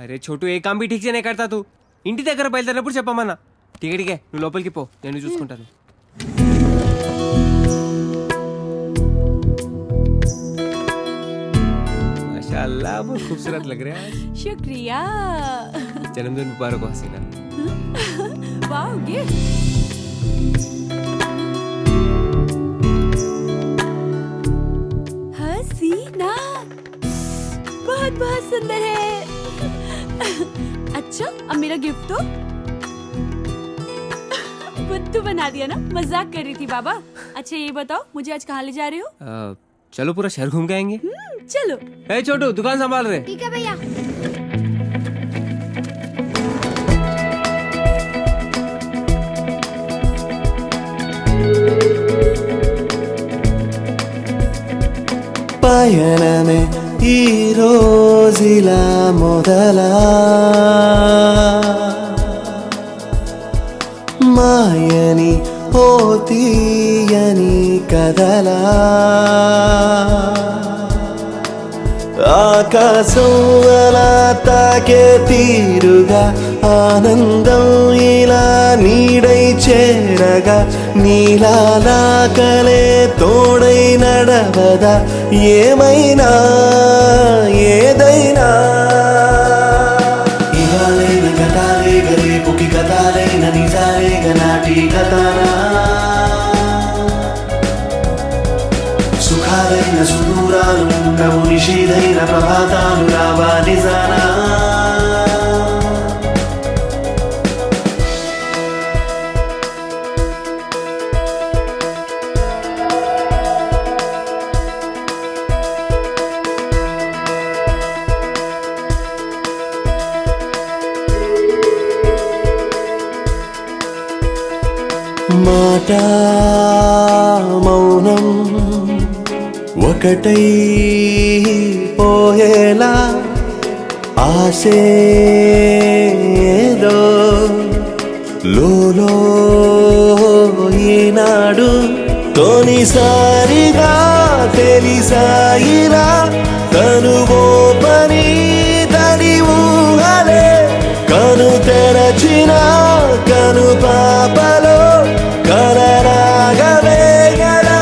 Speaker 3: అరే చోటు ఏ కాంబి ఠీక్ సే నే కర్తా తూ ఇంటి దగ్గర బయలుదేరినప్పుడు చెప్పమన్నా. టికెట్కే నువ్వు లోపలికి పో, నేను చూసుకుంటాను. माशाल्लाह बहुत खूबसूरत लग रहे हैं.
Speaker 14: शुक्रिया.
Speaker 3: जन्मदिन मुबारक हो हसीना.
Speaker 14: Wow gift. हसीना बहुत बहुत सुंदर है. अच्छा अब मेरा गिफ्ट तो बुद्धू बना दिया ना. मजाक कर रही थी बाबा. अच्छा ये बताओ मुझे आज कहाँ ले जा रहे हो?
Speaker 3: चलो पूरा शहर घूम के आएंगे.
Speaker 14: चलो.
Speaker 3: ए छोटू दुकान संभाल रहे.
Speaker 24: ठीक है भैया.
Speaker 4: పయనమే ఈ రోజులా మొదలా మాయని ఓ తీయని కదలా ఆకాశం అలా తాకే తీరుగా ఆనందం ఇలా నీడై చేరగా నీలా కలే తోడై నడవదా ఏమైనా ఏదైనా ఇవాళైన గతాలే గరేపుకి గతాలైన నిజాలే గనాటి గతానా సుఖాలైన సుదూరాలు ఉండవు నిషీదైన ప్రభాతాలు రావా నిజానా మాట మౌనం ఒకటై పోయేలా ఆశేదో లోలో ఈనాడు తొలిసారిగా తెలిసాయిరా తనువో పని తడి ఊహలే కను తెరచిన కను పాపలో కలరాగలే గలా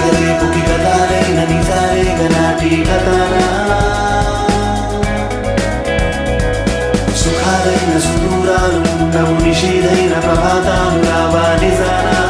Speaker 4: గరేపుకి గతాలైన నిజాలే గనాటి గతానా సుఖాలైన సుదూరాలు ఉండవు నిషీదైన ప్రభాతాలు రావా నిజానా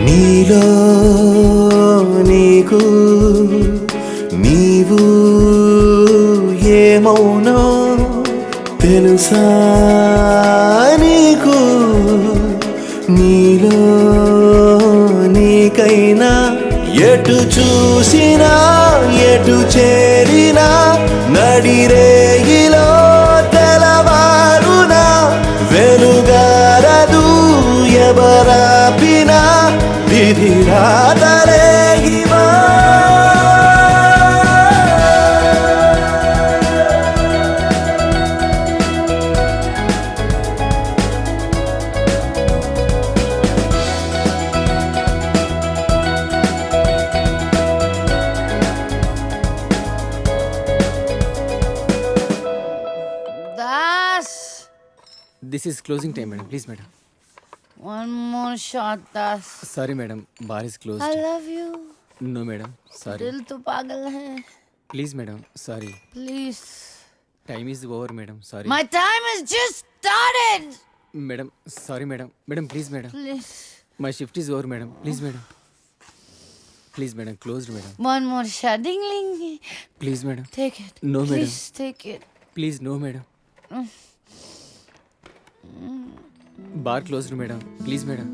Speaker 4: నీలో నీకు నీవు ఏమౌనో తెలుసా నీకు నీలో నీకైనా ఎటు చూసినా ఎటు చేరినా నడిరేగిలో తెలవారునా వెలుగారదు ఎవరాపినా విధి రాతరేగివా
Speaker 18: Das.
Speaker 3: This is closing time, madam. Please, madam.
Speaker 18: One more shot, Das.
Speaker 3: Sorry, madam. Bar is closed.
Speaker 18: I love you.
Speaker 3: No, madam. Sorry.
Speaker 18: दिल तो पागल है.
Speaker 3: Please, madam. Sorry.
Speaker 18: Please.
Speaker 3: Time is over, madam. Sorry.
Speaker 18: My time has just started.
Speaker 3: Madam. Sorry, madam. Madam, please, madam.
Speaker 18: Please.
Speaker 3: My shift is over, madam. Please, madam. Please, madam. Closed, madam.
Speaker 18: One more shot. Ding, ding.
Speaker 3: Please, madam.
Speaker 18: Take it.
Speaker 3: No, madam.
Speaker 18: Please take it.
Speaker 3: Please, no, madam. Bar closed, madam. Please, madam.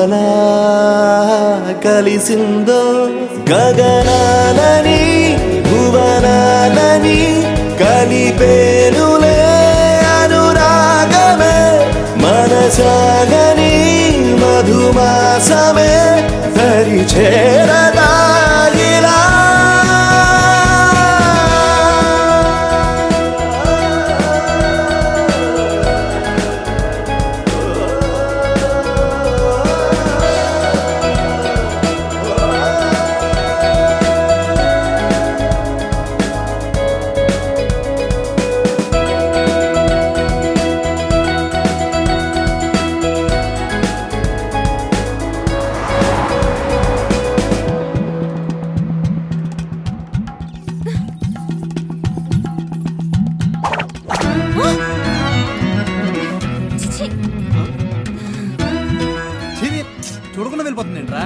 Speaker 4: ఎలా కలిసిందో గగనాలని భువనాలని కలిపేనులే అనురాగమే మనసాగని మధుమాసమే పరిచేరదాగిలా
Speaker 9: చూడకుండా వెళ్ళిపోతుంది ఏంట్రా?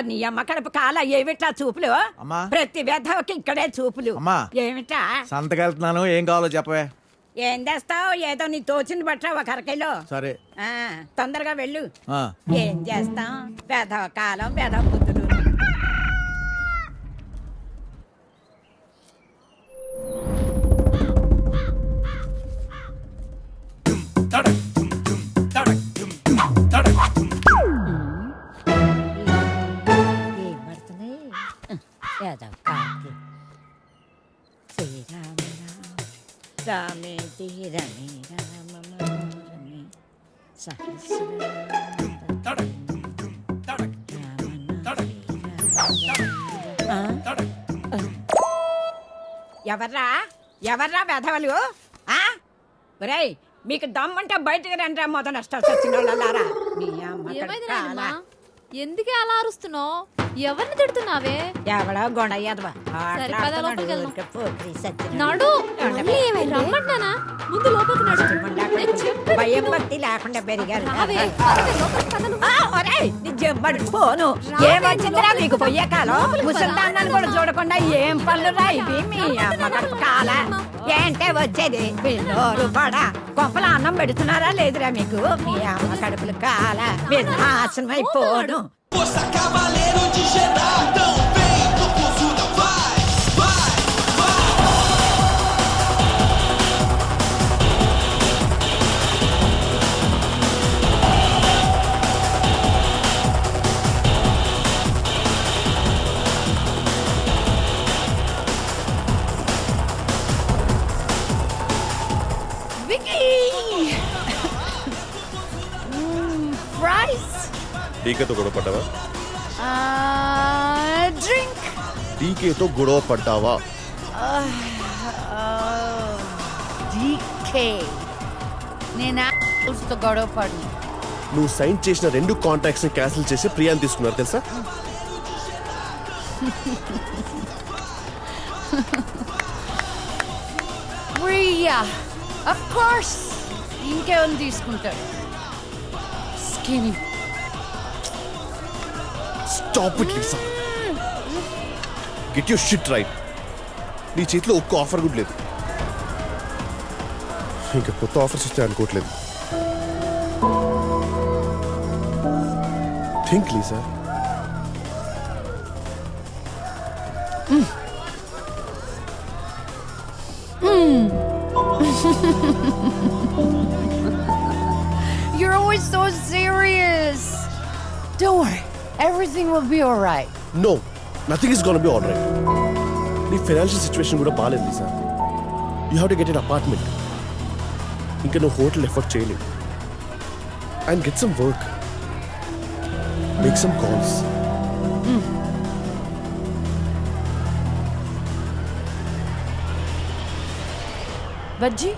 Speaker 6: నీ అమ్మ కడుపు కాల ఏమిటా చూపులు? ప్రతి వెధవకి ఇక్కడే చూపులు. ఏమిటా
Speaker 5: సంతకెళ్తున్నాను, ఏం కావాలో చెప్పవే.
Speaker 6: ఏం చేస్తావు? ఏదో నీ తోచింది బట్ట ఒక అరకిలో.
Speaker 5: సరే
Speaker 6: తొందరగా వెళ్ళు. ఏం చేస్తాం? వెధవ కాలం, వెధవ బుద్ధులు. రామేతి రమే రామ మనోరమే ఎవర్రా ఎవర్రా వెధవలు? ఒరేయ్, మీకు దమ్మంటే బయటకు రండి. మొదలు నష్టాలు వచ్చిన వాళ్ళారా?
Speaker 12: ఎందుకే అలా అరుస్తున్నావు? ఎవరిని తిడుతున్నావే?
Speaker 6: ఎవడో గొడయ్యదవా
Speaker 12: రమ్మంటానా? ముందు లోపలికి
Speaker 6: భయం భక్తి లేకుండా పెరిగారు. పోను ఏమొచ్చిందిరా మీకు పొయ్యే కాలం? ముసల్దాన్ని కూడా చూడకుండా ఏం పనులు రా ఇవి? మీ అమ్మ కడుపు కాల ఏంటే వచ్చేది? పిల్లోరు పడా కొంపల అన్నం పెడుతున్నారా లేదురా మీకు? మీ అమ్మ కడుపులు కాల నాశనం అయిపోను.
Speaker 4: Cavaleiro de Gerardão, vem no Pozuda, vai, vai, vai.
Speaker 12: Vicky! Fries!
Speaker 19: టీకేతో గొడవ పడ్డావా?
Speaker 12: డ్రింక్.
Speaker 19: టీకేతో గొడవ పడ్డావా?
Speaker 18: డీకే నేను తో గొడవ పడను.
Speaker 19: నువ్వు సైన్ చేసిన 2 కాంట్రాక్ట్స్ ని క్యాన్సిల్ చేసి ప్రియాని తీసుకున్నారు తెలుసా?
Speaker 18: ప్రియా ఆఫ్ కోర్స్ ఇంకేమని తీసుకుంటాడు. Skinny
Speaker 19: stop it Lisa. Get your shit right. నీ చేతిలో ఒక్క ఆఫర్ కూడా లేదు. ఇంకా కొత్త ఆఫర్స్ వస్తాయి అనుకోవట్లేదు. Think Lisa.
Speaker 18: You're always so serious. Don't worry. Everything will be all right.
Speaker 19: No, nothing is gonna be all right. నీ ఫైనాన్షియల్ సిచ్యువేషన్ కూడా బాగాలేదు Lisa. You have to get an apartment. ఇంకా నువ్వు హోటల్ ఎఫర్ట్ చేయలేవు. And get some work. Make some calls.
Speaker 18: బజ్జీ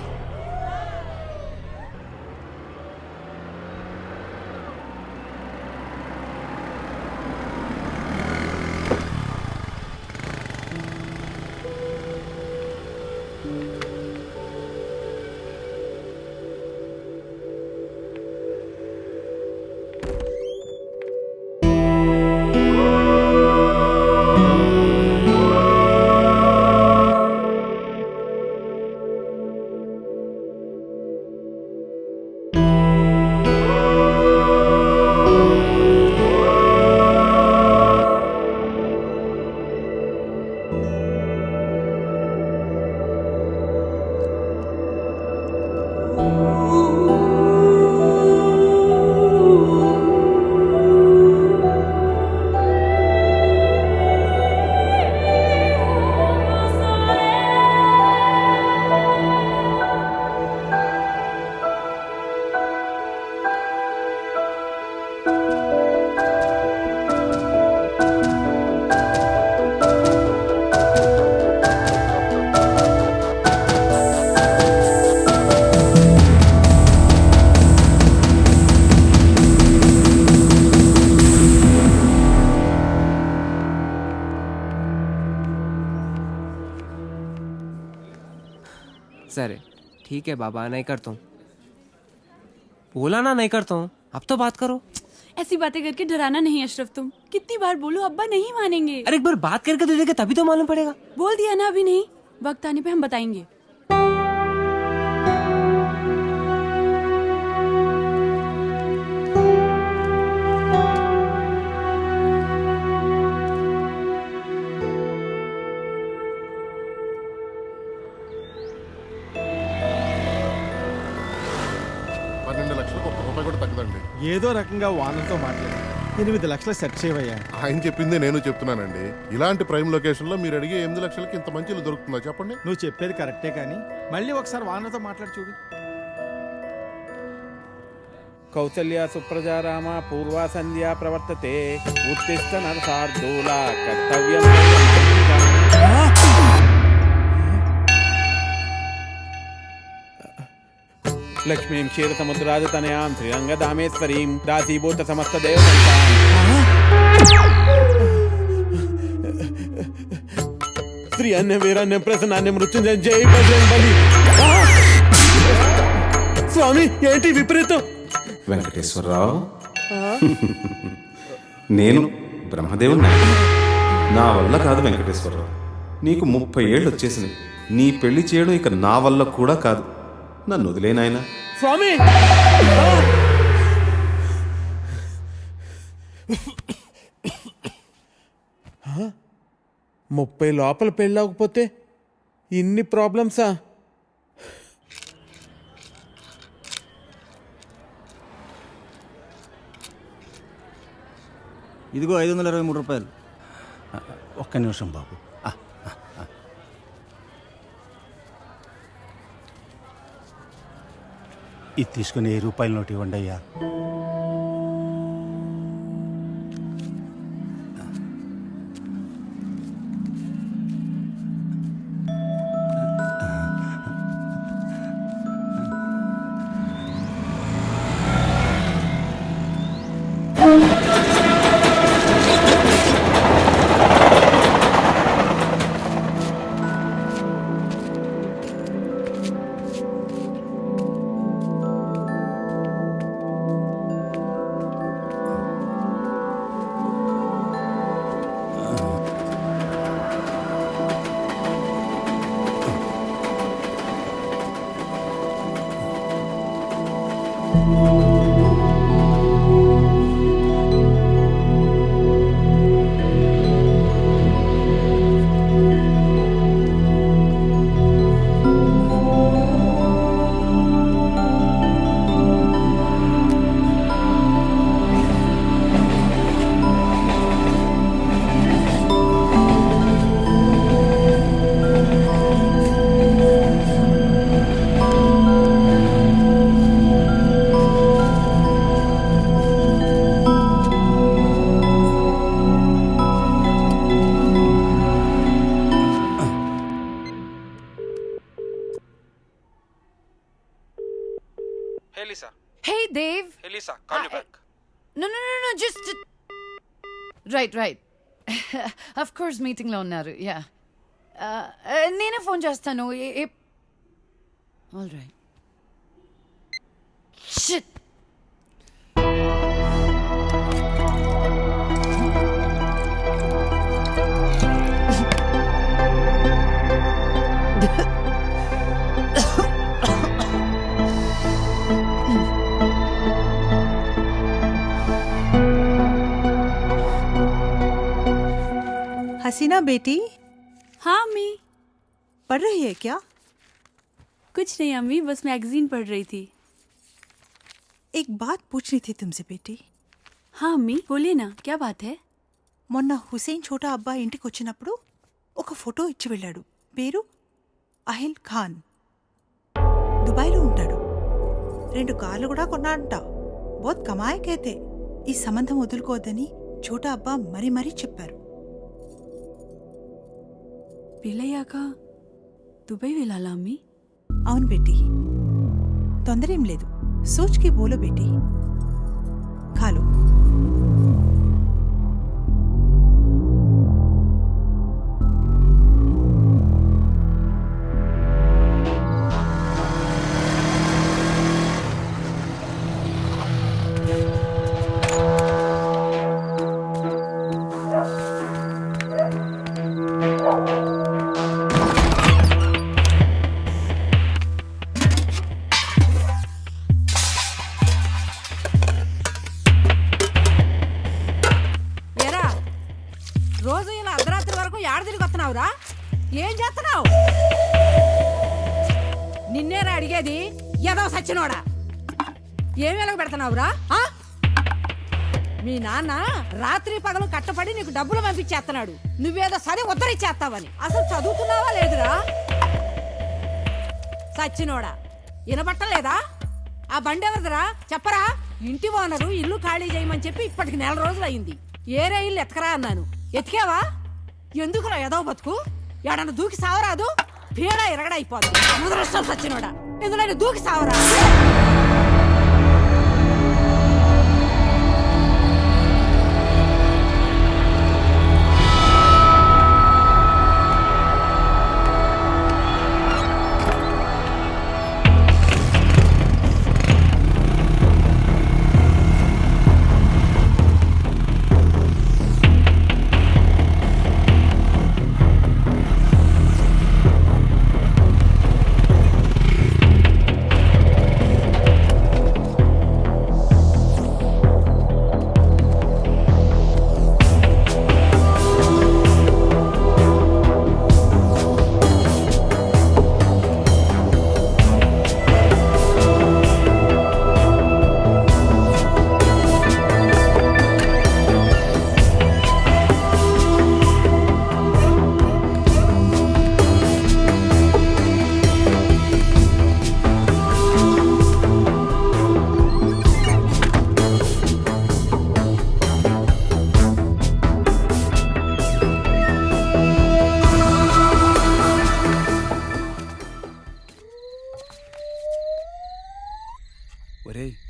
Speaker 3: sir ठीक है बाबा, नहीं करता हूँ. बोला ना नहीं करता हूँ. अब तो बात करो.
Speaker 14: ऐसी बातें करके डराना नहीं अशरफ. तुम कितनी बार बोलो, अब्बा नहीं मानेंगे.
Speaker 3: अरे एक बार बात करके दे देगा तभी तो मालूम पड़ेगा.
Speaker 14: बोल दिया ना, अभी नहीं, वक्त आने पे हम बताएंगे.
Speaker 5: ఏదో రకంగా వానలతో మాట్లాడి 8 లక్షలు సెట్ చేయవయ్యా.
Speaker 7: ఆయన చెప్పిందే నేను చెప్తున్నానండి. ఇలాంటి ప్రైమ్ లొకేషన్ లో మీరు అడిగే 8 లక్షలకి ఇంత మంచి ఇల్లు దొరుకుతుందా చెప్పండి?
Speaker 5: నువ్వు చెప్పేది కరెక్టే, కానీ మళ్ళీ ఒకసారి వానలతో మాట్లాడి చూడు.
Speaker 8: కౌసల్య సుప్రజా రామ పూర్వా సంధ్యా ప్రవర్తతే ఉత్తిష్ట నరసార్దూల కర్తవ్యం. లక్ష్మీం క్షీర సముద్రాది తనయాం శ్రీరంగ దామేశ్వరీం దాసీభూత సమస్త దేవతాం. శ్రీ అన్య వీరాన్య ప్రసన్నాన్య మృత్యుంజయ జై బజరంగ్ బలి. స్వామి ఏంటి విపరీతం?
Speaker 10: వెంకటేశ్వరరావు, నేను బ్రహ్మదేవుని. నా వల్ల కాదు వెంకటేశ్వరరావు. నీకు 30 ఏళ్ళు వచ్చేసినాయి. నీ పెళ్లి చేయడం ఇక నా వల్ల కూడా కాదు. నన్ను వదిలేనాయన.
Speaker 8: స్వామి 30 లోపల పెళ్ళవకపోతే ఇన్ని ప్రాబ్లమ్సా?
Speaker 9: ఇదిగో 523 రూపాయలు. ఒక్క నిమిషం బాబు. ఇది తీసుకుని 1000 రూపాయల నోటు ఇవ్వండి అయ్యా.
Speaker 5: Teresa, call you back.
Speaker 18: No, just... Right. Of course, meeting లో ఉన్నారు. Yeah. నేనే ఫోన్ చేస్తాను. All right. Shit.
Speaker 11: हसीना बेटी।
Speaker 14: हाँ अम्मी।
Speaker 11: पढ़ रही है क्या?
Speaker 14: कुछ नहीं अम्मी, बस मैगजीन पढ़ रही थी।
Speaker 11: एक बात पूछनी थी तुमसे बेटी।
Speaker 14: हाँ अम्मी बोलिए ना, क्या बात है?
Speaker 11: మొన్న హుసేన్ ఛోటా అబ్బా ఇంటికి వచ్చినప్పుడు ఒక ఫోటో ఇచ్చి వెళ్ళాడు. పేరు అహిల్ ఖాన్. దుబాయ్లో ఉంటాడు. 2 కార్లు కూడా కొన్నాడంట. బహుత్ కమాయే కేతే. ఈ సంబంధం వదులుకోవద్దని ఛోటా అబ్బా మరీ చెప్పారు.
Speaker 14: పెళ్ళయ్యాక దుబాయ్ వెళ్ళాలా అమ్మి?
Speaker 11: అవును బేటీ, తొందరేం లేదు. సోచ్కి బోలో బేటీ. ఖాలో.
Speaker 6: రోజు ఇలా అర్ధరాత్రి వరకు ఏడ తిరిగి వస్తున్నావురా? ఏం చేస్తున్నావు? నిన్నేరా అడిగేది, ఏదో సచ్చినోడా. ఏం వెలగ పెడుతున్నావురా? మీ నాన్న రాత్రి పగలు కట్టపడి నీకు డబ్బులు పంపించేస్తున్నాడు. నువ్వేదో సరే ఉద్ధరిచ్చేస్తావని. అసలు చదువుతున్నావా లేదురా? సచ్చినోడా, వినబట్టలేదా? ఆ బండి ఎవరిదిరా చెప్పరా? ఇంటి ఓనరు ఇల్లు ఖాళీ చేయమని చెప్పి ఇప్పటికి 4 రోజులు అయింది. ఏరే ఇల్లు ఎతకరా అన్నాను. ఎతికావా? ఎందుకురా ఏదో బతుకు? ఎడన్నా దూకి సావరాదు? పీడ ఎరగడైపోద్ది. ముదరష్టం సచ్చినోడా, ఎందులో దూకి సావరా?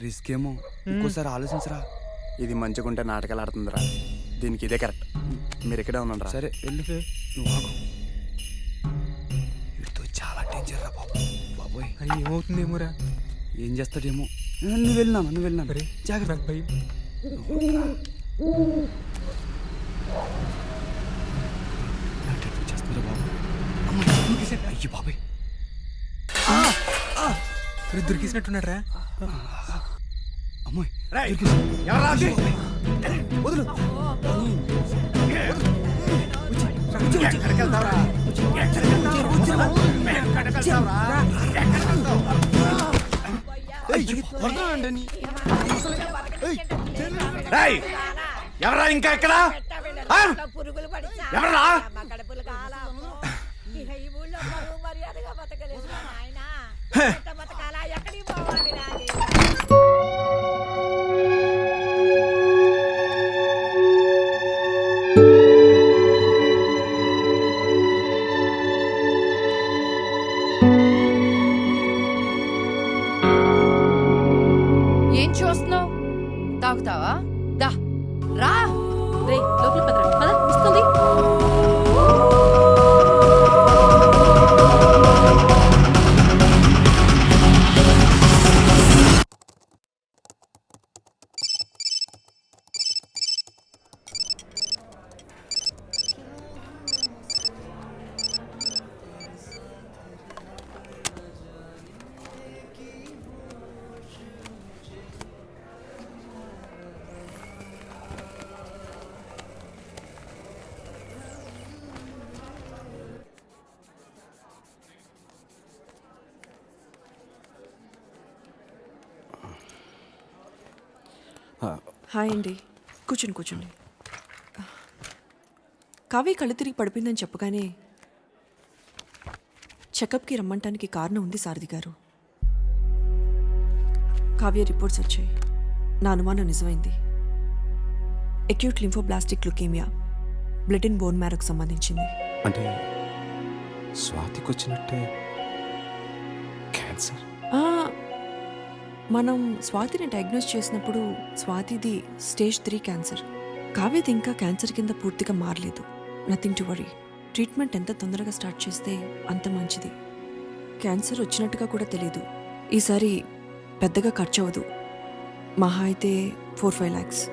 Speaker 13: రిస్క్ ఏమో, ఇంకోసారి ఆలోచించరా. ఇది మంచిగుంటే నాటకాలు ఆడుతుందిరా. దీనికి ఇదే కరెక్ట్. మీరు ఇక్కడే ఉన్నారా? సరే వెళ్ళు. నువ్వు ఆగు. వీటితో చాలా డేంజర్ రా బాబు. బాబోయ్
Speaker 3: అని ఏమవుతుందేమోరా.
Speaker 13: ఏం చేస్తాడేమో. నువ్వు వెళ్ళినా జాగ్రత్త. భయం చేస్తుందిరా బాబు. అయ్యి బాబాయ్,
Speaker 3: దొరికేసినట్టున్నారా?
Speaker 13: అమ్మాయి
Speaker 5: వదులు. ఎవరా ఇంకా ఇక్కడ? ఎవరా?
Speaker 18: ఏం చూస్తున్నావు?
Speaker 16: హాయ్ అండి, కూర్చోండి కూర్చోండి. కావ్య కళ్ళు తిరిగి పడిపోయిందని చెప్పగానే చెకప్కి రమ్మంటానికి కారణం ఉంది సారథి గారు. కావ్య రిపోర్ట్స్ వచ్చాయి. నా అనుమానం నిజమైంది. Acute lymphoblastic leukaemia, blood and bone మ్యారోకు సంబంధించింది.
Speaker 10: అంటే స్వాతికి వచ్చినట్టే క్యాన్సర్.
Speaker 16: మనం స్వాతిని డయాగ్నోస్ చేసినప్పుడు స్వాతిది స్టేజ్ 3 క్యాన్సర్. కావ్యది ఇంకా క్యాన్సర్ కింద పూర్తిగా మారలేదు. Nothing to worry. ట్రీట్మెంట్ ఎంత తొందరగా స్టార్ట్ చేస్తే అంత మంచిది. క్యాన్సర్ వచ్చినట్టుగా కూడా తెలీదు. ఈసారి పెద్దగా ఖర్చు అవ్వదు. మహా అయితే 4-5 lakhs.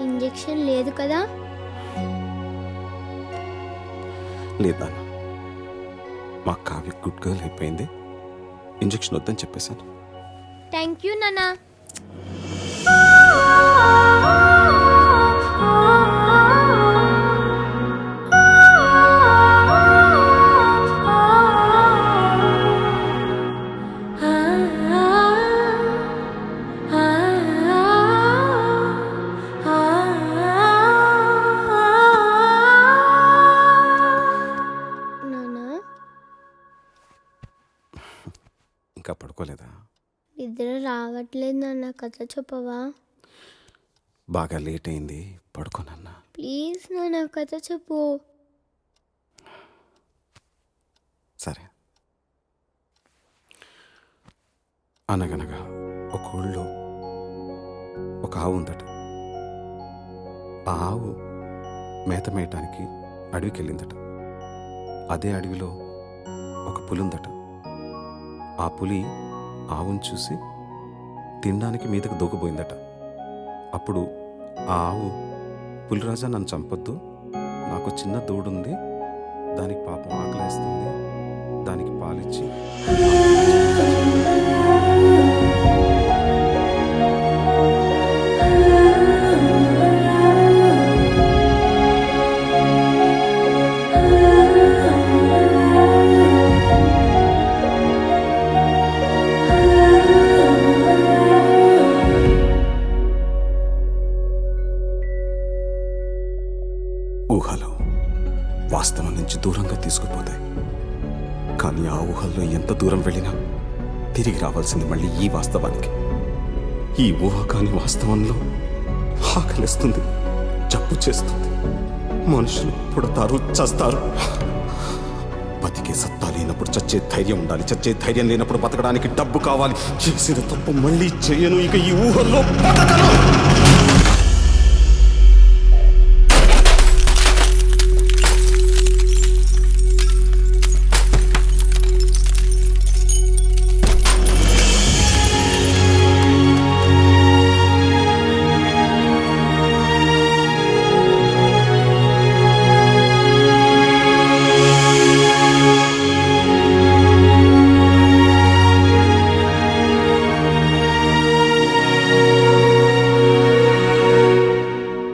Speaker 24: ఇంజెక్షన్ లేదు కదా?
Speaker 10: లేదా మా కావ్య గుడ్ గర్ల్ అయిపోయింది, ఇంజెక్షన్ వద్దని చెప్పేశాను.
Speaker 24: థ్యాంక్ యూ నానా.
Speaker 10: ఇంకా పడుకోలేదా?
Speaker 24: నిద్ర రావట్లేదు నాన్న, కథ చెప్పవా?
Speaker 10: బాగా లేట్ అయింది, పడుకోనన్నా.
Speaker 24: ప్లీజ్ నాన్న, కథ చెప్పు.
Speaker 10: సరే. అనగనగా ఒక ఊళ్ళో ఒక ఆవు ఉందట. ఆ ఆవు మేత మేయటానికి అడవికి వెళ్ళిందట. అదే అడవిలో ఒక పులి ఉందట. ఆ పులి ఆవును చూసి తినడానికి మీదకు దూకపోయిందట. అప్పుడు ఆ ఆవు, పులిరాజా నన్ను చంపొద్దు, నాకు చిన్న దూడుంది, దానికి పాపం ఆకలేస్తుంది, దానికి పాలిచ్చి ఊహలు వాస్తవం నుంచి దూరంగా తీసుకుపోతాయి. కానీ ఆ ఊహల్లో ఎంత దూరం వెళ్ళినా తిరిగి రావాల్సింది మళ్ళీ ఈ వాస్తవానికి. ఈ ఊహ కాని వాస్తవంలో ఆకలిస్తుంది, జబ్బు చేస్తుంది, మనుషులు పుడతారు, చస్తారు. బతికే సత్తా లేనప్పుడు చచ్చే ధైర్యం ఉండాలి, చచ్చే ధైర్యం లేనప్పుడు బతకడానికి డబ్బు కావాలి. చేసిన తప్పు మళ్ళీ చేయను, ఇక ఈ ఊహల్లో బతకను.